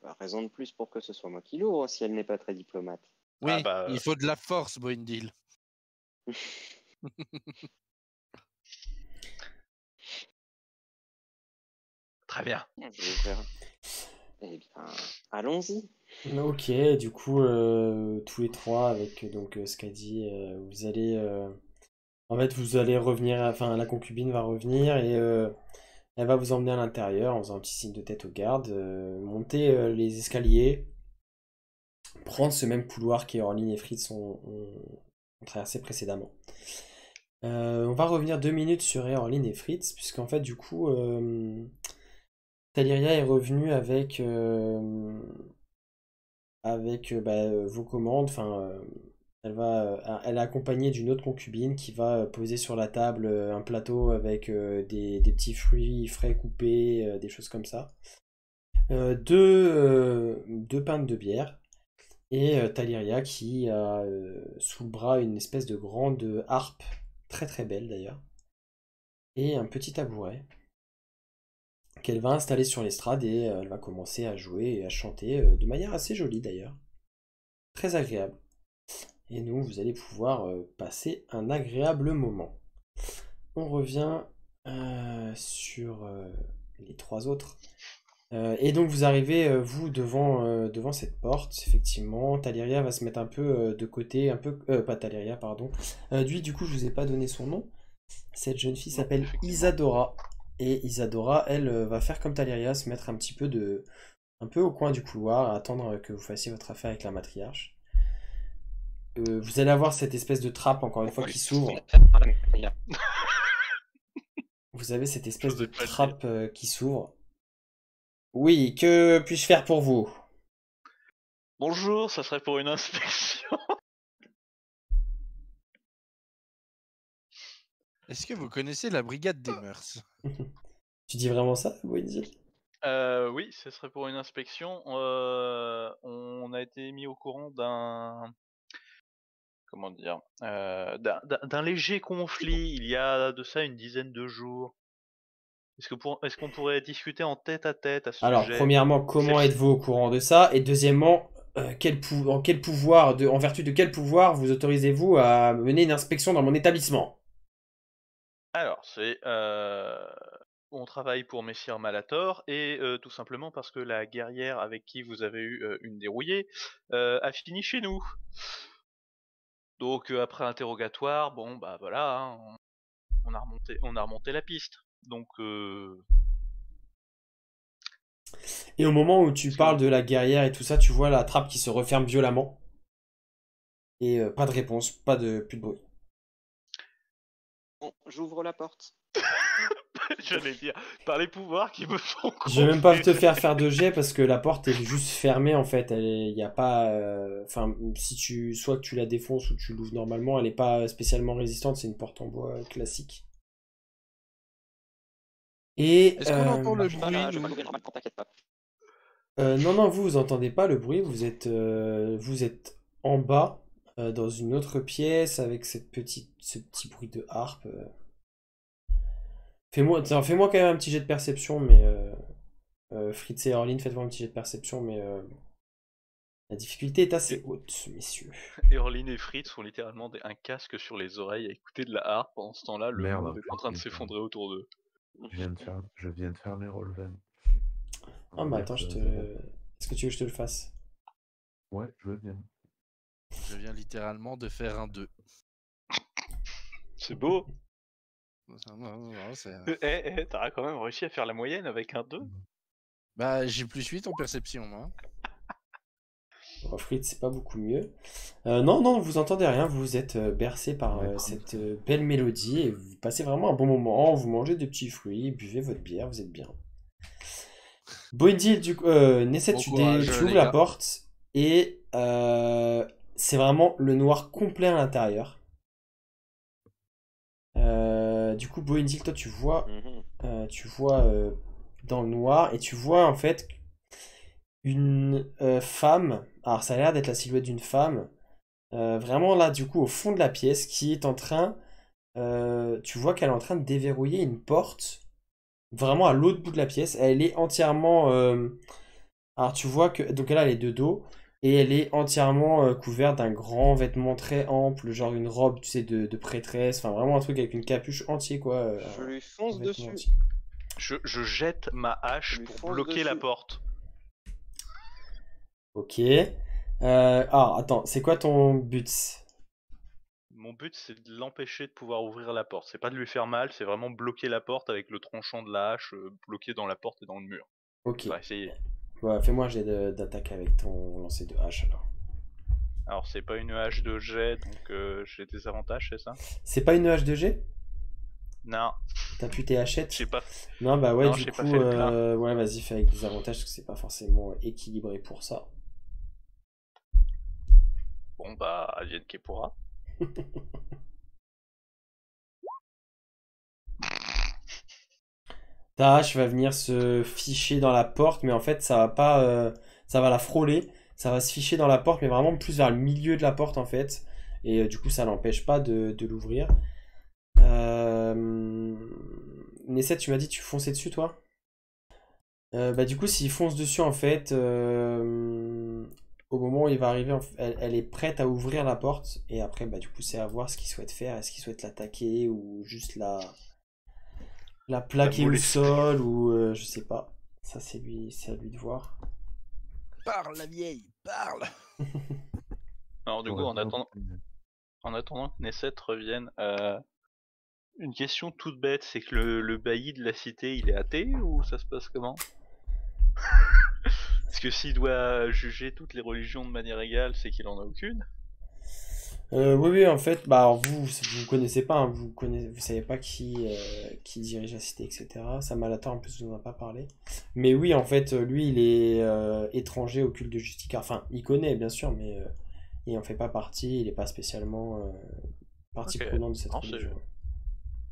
Bah, raison de plus pour que ce soit moi qui l'ouvre, si elle n'est pas très diplomate. Ah Oui, bah, il faut de la force, Boindil. très bien. Je verrai. Eh bien, allons-y. Ok, du coup, tous les trois, avec donc Skadi, vous allez. En fait, vous allez revenir. Enfin, la concubine va revenir et elle va vous emmener à l'intérieur en faisant un petit signe de tête aux gardes, monter les escaliers, prendre ce même couloir qu'Orline et Fritz ont traversé précédemment. On va revenir 2 minutes sur Orline et Fritz, puisqu'en fait, du coup, Taliria est revenue avec vos commandes. Enfin, elle est accompagnée d'une autre concubine qui va poser sur la table un plateau avec des petits fruits frais coupés, des choses comme ça. Deux pintes de bière. Et Taliria qui a sous le bras une espèce de grande harpe, très très belle d'ailleurs, et un petit tabouret qu'elle va installer sur l'estrade et elle va commencer à jouer et à chanter de manière assez jolie d'ailleurs, très agréable. Et nous, vous allez pouvoir passer un agréable moment. On revient sur les trois autres. Et donc vous arrivez, vous, devant cette porte, effectivement. Taliria va se mettre un peu de côté, un peu... pas Taliria, pardon. Lui, du coup, je vous ai pas donné son nom. Cette jeune fille Non, s'appelle effectivement. Isadora. Et Isadora, elle, va faire comme Taliria, se mettre un peu au coin du couloir, à attendre que vous fassiez votre affaire avec la matriarche. Vous allez avoir cette espèce de trappe, encore une fois, qui s'ouvre. Vous avez cette espèce de J'osais pas le dire. trappe qui s'ouvre. Oui, que puis-je faire pour vous? Bonjour, ça serait pour une inspection. Est-ce que vous connaissez la brigade des mœurs? Tu dis vraiment ça, Wendy? Oui, ce serait pour une inspection. On a été mis au courant d'un... Comment dire, d'un léger conflit il y a de ça une dizaine de jours. Est-ce qu'on pourrait discuter en tête à ce Alors, sujet? premièrement, comment êtes-vous au courant de ça? Et deuxièmement, en vertu de quel pouvoir vous autorisez-vous à mener une inspection dans mon établissement? Alors, on travaille pour Messire Malator et tout simplement parce que la guerrière avec qui vous avez eu une dérouillée a fini chez nous. Donc après interrogatoire, bon bah voilà, hein, on a remonté la piste. Donc Et au moment où tu est-ce que parles vous- de la guerrière et tout ça, tu vois la trappe qui se referme violemment. Et pas de réponse, plus de bruit. Bon, j'ouvre la porte. J'allais dire, par les pouvoirs qui me sont Je vais même pas te conférés. faire de jet parce que la porte est juste fermée en fait. Il y a pas, enfin, soit que tu la défonces ou tu l'ouvres normalement, elle est pas spécialement résistante. C'est une porte en bois classique. Et Est-ce qu'on entend le Je vais pas bruit, je vais pas nous? l'ouvrir normalement, t'inquiète pas. non, vous entendez pas le bruit. Vous êtes en bas dans une autre pièce avec ce petit bruit de harpe. Fais-moi quand même un petit jet de perception, mais Fritz et Orline, faites-moi un petit jet de perception, mais la difficulté est assez haute, messieurs. Et Orline et Fritz ont littéralement un casque sur les oreilles à écouter de la harpe. Pendant ce temps-là, le Merde, monde est en train de putain. s'effondrer autour d'eux. Je viens de faire mes roll 20. Ah bah attends, est-ce que tu veux que je te le fasse? Ouais, je veux bien. Je viens littéralement de faire un 2. C'est beau. C'est- T'as quand même réussi à faire la moyenne avec un 2. Bah, j'ai plus 8 en perception, moi. Bon, Fritz, c'est pas beaucoup mieux. Non, vous entendez rien, vous êtes bercé par Ouais, cette belle mélodie et vous passez vraiment un bon moment, vous mangez des petits fruits, buvez votre bière, vous êtes bien. Boindil, du coup, Nesset, Bon tu courage, ouvres les la gars. porte et c'est vraiment le noir complet à l'intérieur. Du coup, Boindil, toi, tu vois dans le noir et tu vois en fait une femme. Alors, ça a l'air d'être la silhouette d'une femme. Vraiment là, du coup, au fond de la pièce, qui est en train. Tu vois qu'elle est en train de déverrouiller une porte. Vraiment à l'autre bout de la pièce. Elle est entièrement. Alors, tu vois que. Donc là, elle est de dos. Et elle est entièrement couverte d'un grand vêtement très ample, genre une robe, tu sais, de prêtresse. Enfin, vraiment un truc avec une capuche entière, quoi. Je lui Un fonce vêtement dessus. entier. Je jette ma hache lui pour fonce bloquer la dessus. porte. Ok. Alors, attends, c'est quoi ton but? Mon but, c'est de l'empêcher de pouvoir ouvrir la porte. C'est pas de lui faire mal, c'est vraiment bloquer la porte avec le tranchant de la hache, bloqué dans la porte et dans le mur. Ok. Enfin, essayer. Ouais, fais-moi un jet d'attaque avec ton lancer de hache alors. Alors, c'est pas une hache de jet, donc j'ai des avantages, c'est ça? C'est pas une hache de G? Non, T'as pu tes hachettes? j'ai pas. Non, bah ouais, Non, du j'ai pas coup, fait le plein. ouais, vas-y, fais avec des avantages parce que c'est pas forcément équilibré pour ça. Bon, bah, advienne que pourra. Ta hache va venir se ficher dans la porte, mais en fait, ça va pas, ça va la frôler, ça va se ficher dans la porte, mais vraiment plus vers le milieu de la porte en fait. Et du coup, ça l'empêche pas de l'ouvrir. Nesset, tu m'as dit que tu fonçais dessus, toi? Bah du coup, s'il fonce dessus, en fait, au moment où il va arriver, elle est prête à ouvrir la porte. Et après, bah du coup, c'est à voir ce qu'il souhaite faire. Est-ce qu'il souhaite l'attaquer ou juste la plaquer au molester. sol ou je sais pas. Ça, c'est à lui de voir. Parle, la vieille, parle! Alors, du coup, J'aurais pas en attendant que Nesset revienne, une question toute bête, c'est que le bailli de la cité, il est athée ou ça se passe comment? Parce que s'il doit juger toutes les religions de manière égale, c'est qu'il en a aucune. Oui, en fait, bah alors vous connaissez pas, hein, vous savez pas qui dirige la cité, etc. Ça Malator, en plus, vous en a pas parlé. Mais oui, en fait, lui, il est étranger au culte de Justicar. Enfin, il connaît, bien sûr, mais il en fait pas partie. Il est pas spécialement partie Ok. prenante de cette Non, religion.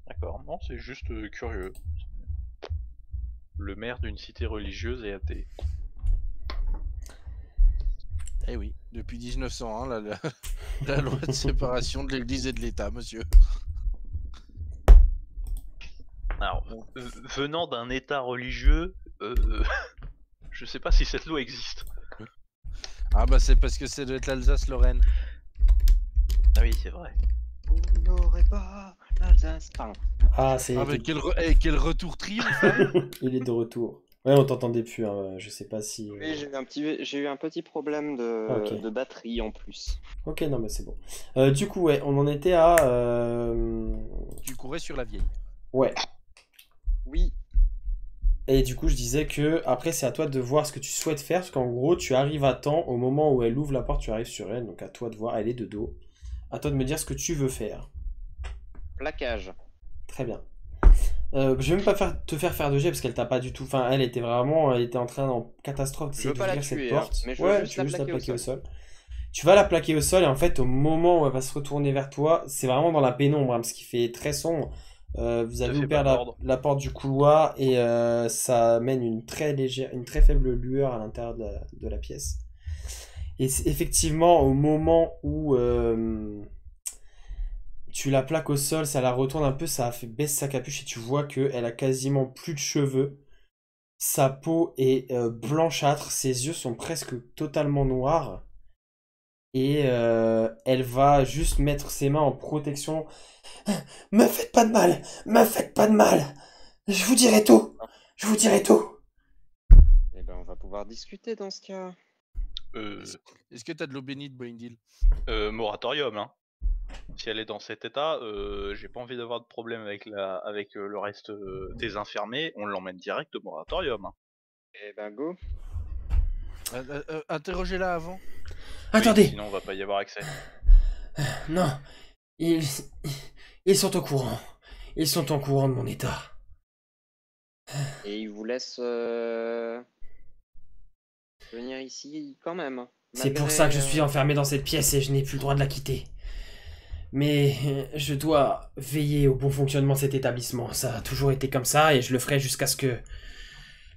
D'accord, non, c'est juste curieux. le maire d'une cité religieuse et athée. Eh oui, depuis 1901, la loi de séparation de l'Église et de l'État, monsieur. Alors, venant d'un état religieux, je sais pas si cette loi existe. Ah bah c'est parce que ça doit être l'Alsace-Lorraine. Ah oui, c'est vrai. Vous n'aurez pas l'Alsace. Pardon. Ah, c'est... Ah bah quel retour triomphe, hein. Il est de retour. Ouais, on t'entendait plus, hein. Je sais pas si... Oui, j'ai eu un petit problème Ok. de batterie en plus. Ok, non, mais c'est bon. Du coup, ouais, on en était à... Tu courais sur la vieille. Ouais. Oui, Et du coup, je disais que après, c'est à toi de voir ce que tu souhaites faire, parce qu'en gros, tu arrives à temps, au moment où elle ouvre la porte, tu arrives sur elle, donc à toi de voir, elle est de dos. À toi de me dire ce que tu veux faire. plaquage. Très bien. Je vais même pas te faire de jet, parce qu'elle t'a pas du tout... Enfin, elle était en train en catastrophe Je d'essayer veux pas la d'ouvrir cette tuer, porte. hein, mais je veux Ouais, juste tu veux la juste la plaquer au plaquer au sol. Tu vas la plaquer au sol, et en fait, au moment où elle va se retourner vers toi, c'est vraiment dans la pénombre, hein, parce qu'il fait très sombre. Vous avez fait ouvert pas mordre. la porte du couloir et ça mène une très faible lueur à l'intérieur de la pièce. Et effectivement, au moment où tu la plaques au sol, ça la retourne un peu, ça fait baisse sa capuche et tu vois qu'elle a quasiment plus de cheveux. Sa peau est blanchâtre, ses yeux sont presque totalement noirs. Et elle va juste mettre ses mains en protection. Me faites pas de mal, me faites pas de mal. Je vous dirai tout, je vous dirai tout. Eh ben, on va pouvoir discuter dans ce cas. Est-ce que t'as de l'eau bénite, Boindil? Moratorium, hein. Si elle est dans cet état, j'ai pas envie d'avoir de problème avec le reste des infirmés, on l'emmène direct au moratorium. Hein. Eh ben, go. Interrogez-la avant. Attendez, Oui, sinon on va pas y avoir accès. non, ils sont au courant. Ils sont au courant de mon état. Et il vous laisse venir ici quand même. C'est pour malgré, ça que je suis enfermé dans cette pièce et je n'ai plus le droit de la quitter. Mais je dois veiller au bon fonctionnement de cet établissement. Ça a toujours été comme ça et je le ferai jusqu'à ce que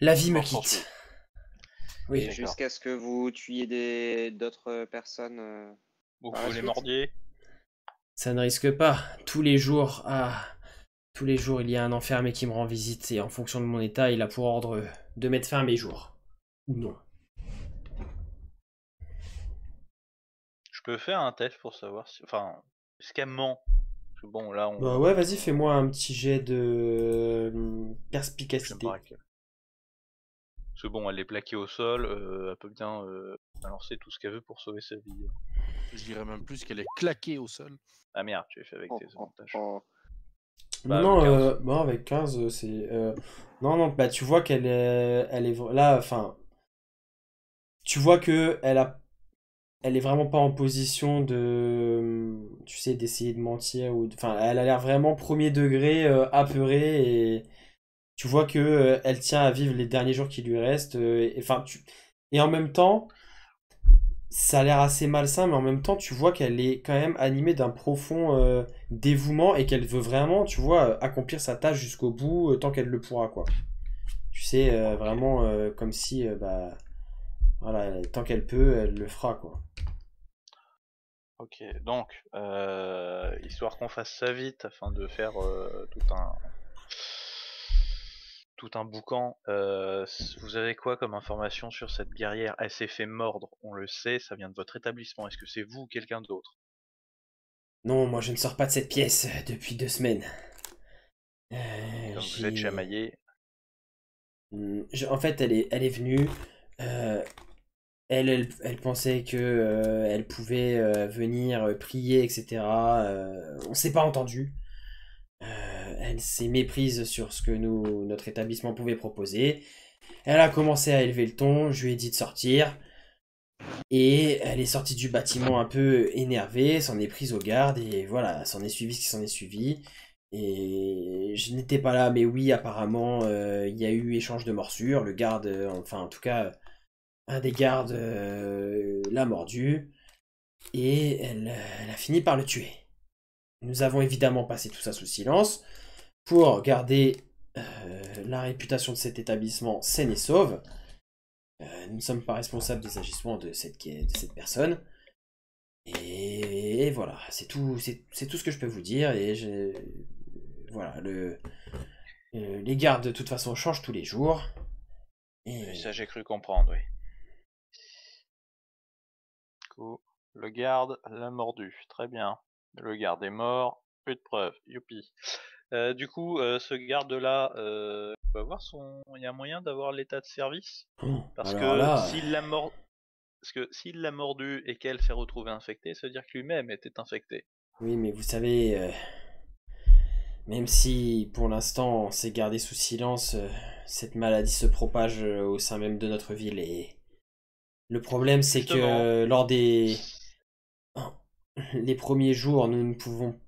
la vie me Sans quitte. Et Oui, d'accord. jusqu'à ce que vous tuiez d'autres personnes. Vous Par la les suite. mordiez. ça ne risque pas. Tous les jours, il y a un enfermé qui me rend visite et en fonction de mon état, il a pour ordre de mettre fin à mes jours. Ou non. Je peux faire un test pour savoir si... Enfin, est-ce qu'elle ment? Parce que bon, là on... Bah ouais, vas-y, fais-moi un petit jet de J'aime perspicacité. pas laquelle. Parce que bon, elle est plaquée au sol, elle peut bien balancer tout ce qu'elle veut pour sauver sa vie. Hein. Je dirais même plus qu'elle est claquée au sol. Ah merde, tu l'as fait avec tes avantages. Oh. Bah, Non, 15. non, avec 15, c'est... Non, bah tu vois qu'elle est... Là, enfin... Tu vois que elle est vraiment pas en position de... Tu sais, d'essayer de mentir ou... Enfin, elle a l'air vraiment premier degré, apeurée et... Tu vois que elle tient à vivre les derniers jours qui lui restent. Et en même temps, ça a l'air assez malsain, mais en même temps, tu vois qu'elle est quand même animée d'un profond dévouement et qu'elle veut vraiment, tu vois, accomplir sa tâche jusqu'au bout tant qu'elle le pourra, quoi. Tu sais, vraiment comme si, bah, voilà, tant qu'elle peut, elle le fera, quoi. Ok, donc, histoire qu'on fasse ça vite afin de faire tout un boucan, vous avez quoi comme information sur cette guerrière? Elle s'est fait mordre, on le sait, ça vient de votre établissement. Est-ce que c'est vous ou quelqu'un d'autre? Non, moi je ne sors pas de cette pièce depuis 2 semaines. Donc vous êtes chamaillé. En fait, elle est venue. Elle pensait que elle pouvait venir prier, etc. On s'est pas entendu. Elle s'est méprise sur ce que notre établissement pouvait proposer. Elle a commencé à élever le ton. Je lui ai dit de sortir. Et elle est sortie du bâtiment un peu énervée, s'en est prise aux gardes. Et voilà, s'en est suivi ce qui s'en est suivi. Et je n'étais pas là, mais oui, apparemment, il y a eu échange de morsures. Le garde, enfin, en tout cas, un des gardes l'a mordu. Et elle a fini par le tuer. Nous avons évidemment passé tout ça sous silence pour garder la réputation de cet établissement saine et sauve. Nous ne sommes pas responsables des agissements de cette personne. Et voilà, c'est tout ce que je peux vous dire. Et voilà, les gardes de toute façon changent tous les jours. Et ça, j'ai cru comprendre, oui. Cool. Le garde l'a mordu, très bien. Le garde est mort, plus de preuves, youpi. Du coup, ce garde-là, on peut avoir il y a moyen d'avoir l'état de service? Parce Alors que là, s'il l'a mordu et qu'elle s'est retrouvée infectée, ça veut dire que lui-même était infecté. oui, mais vous savez, même si pour l'instant c'est gardé sous silence, cette maladie se propage au sein même de notre ville. Et le problème, c'est que Justement. lors des les premiers jours, nous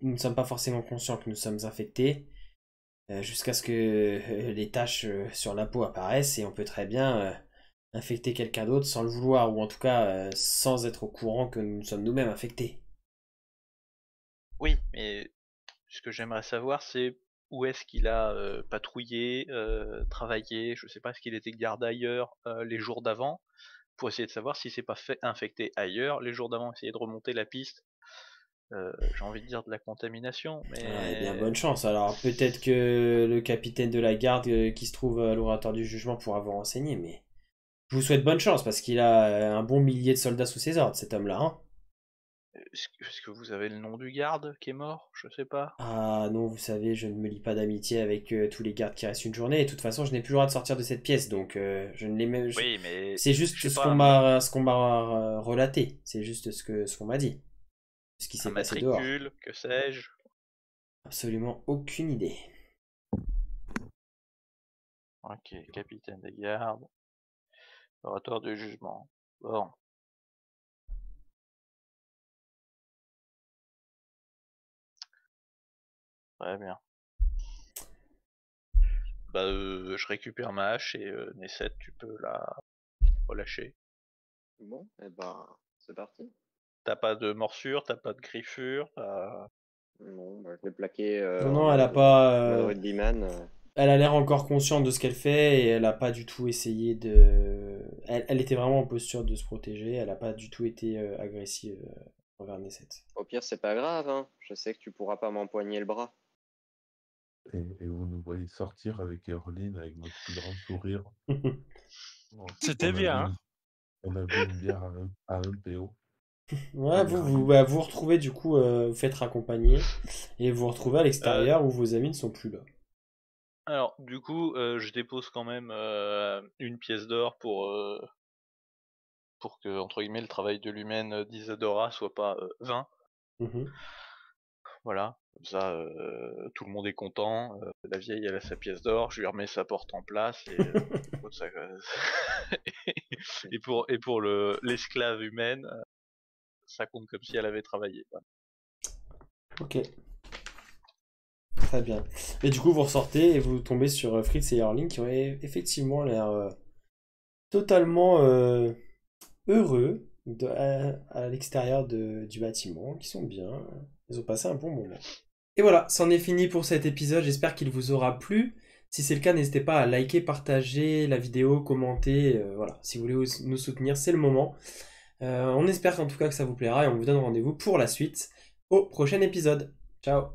ne sommes pas forcément conscients que nous sommes infectés, jusqu'à ce que les taches sur la peau apparaissent, et on peut très bien infecter quelqu'un d'autre sans le vouloir, ou en tout cas sans être au courant que nous sommes nous-mêmes infectés. Oui, mais ce que j'aimerais savoir, c'est où est-ce qu'il a patrouillé, travaillé, je sais pas, est-ce qu'il était garde ailleurs les jours d'avant, pour essayer de savoir si c'est pas fait infecté ailleurs les jours d'avant, essayer de remonter la piste. J'ai envie de dire de la contamination, Ah, eh bien, mais bonne chance. Alors, peut-être que le capitaine de la garde qui se trouve à l'oratoire du jugement pourra vous renseigner, mais je vous souhaite bonne chance parce qu'il a un bon millier de soldats sous ses ordres, cet homme-là, hein. est-ce que vous avez le nom du garde qui est mort? Je sais pas. Ah non, vous savez, je ne me lie pas d'amitié avec tous les gardes qui restent une journée, et de toute façon, je n'ai plus le droit de sortir de cette pièce, donc je ne l'ai même. Oui, mais C'est juste je sais ce pas, qu'on m'a relaté. C'est juste ce qu'on m'a dit. Ce qui un s'est passé dehors. matricule, que sais-je? Absolument aucune idée. Ok, capitaine des gardes, oratoire du jugement. Bon. Très bien. Bah, je récupère ma hache et Nesset, tu peux la relâcher. Bon, et ben, c'est parti. T'as pas de morsure, t'as pas de griffure, Bon, bah, je l'ai plaqué Non, en non, elle a mode, pas. mode rugbyman. Elle a l'air encore consciente de ce qu'elle fait et elle a pas du tout essayé de. Elle était vraiment en posture de se protéger. Elle a pas du tout été agressive envers Nesset. Au pire, c'est pas grave, hein. Je sais que tu pourras pas m'empoigner le bras. Et vous nous voyez sortir avec Caroline avec notre plus grand sourire. Bon, C'était bien, hein. On a vu une bière à un PO. Ouais, vous vous retrouvez du coup, vous faites raccompagner et vous vous retrouvez à l'extérieur où vos amis ne sont plus là. Alors, du coup, je dépose quand même une pièce d'or pour que, entre guillemets, le travail de l'humaine d'Isadora soit pas 20. Mhm. Voilà, comme ça, tout le monde est content. La vieille, elle a sa pièce d'or, je lui remets sa porte en place et ça, et pour l'esclave humaine, ça compte comme si elle avait travaillé. Voilà. Ok. Très bien. Et du coup, vous ressortez et vous tombez sur Fritz et Erling qui ont effectivement l'air totalement heureux à l'extérieur du bâtiment, qui sont bien. Ils ont passé un bon moment. Et voilà, c'en est fini pour cet épisode. J'espère qu'il vous aura plu. Si c'est le cas, n'hésitez pas à liker, partager la vidéo, commenter. Voilà, si vous voulez nous soutenir, c'est le moment. On espère en tout cas que ça vous plaira et on vous donne rendez-vous pour la suite au prochain épisode. Ciao!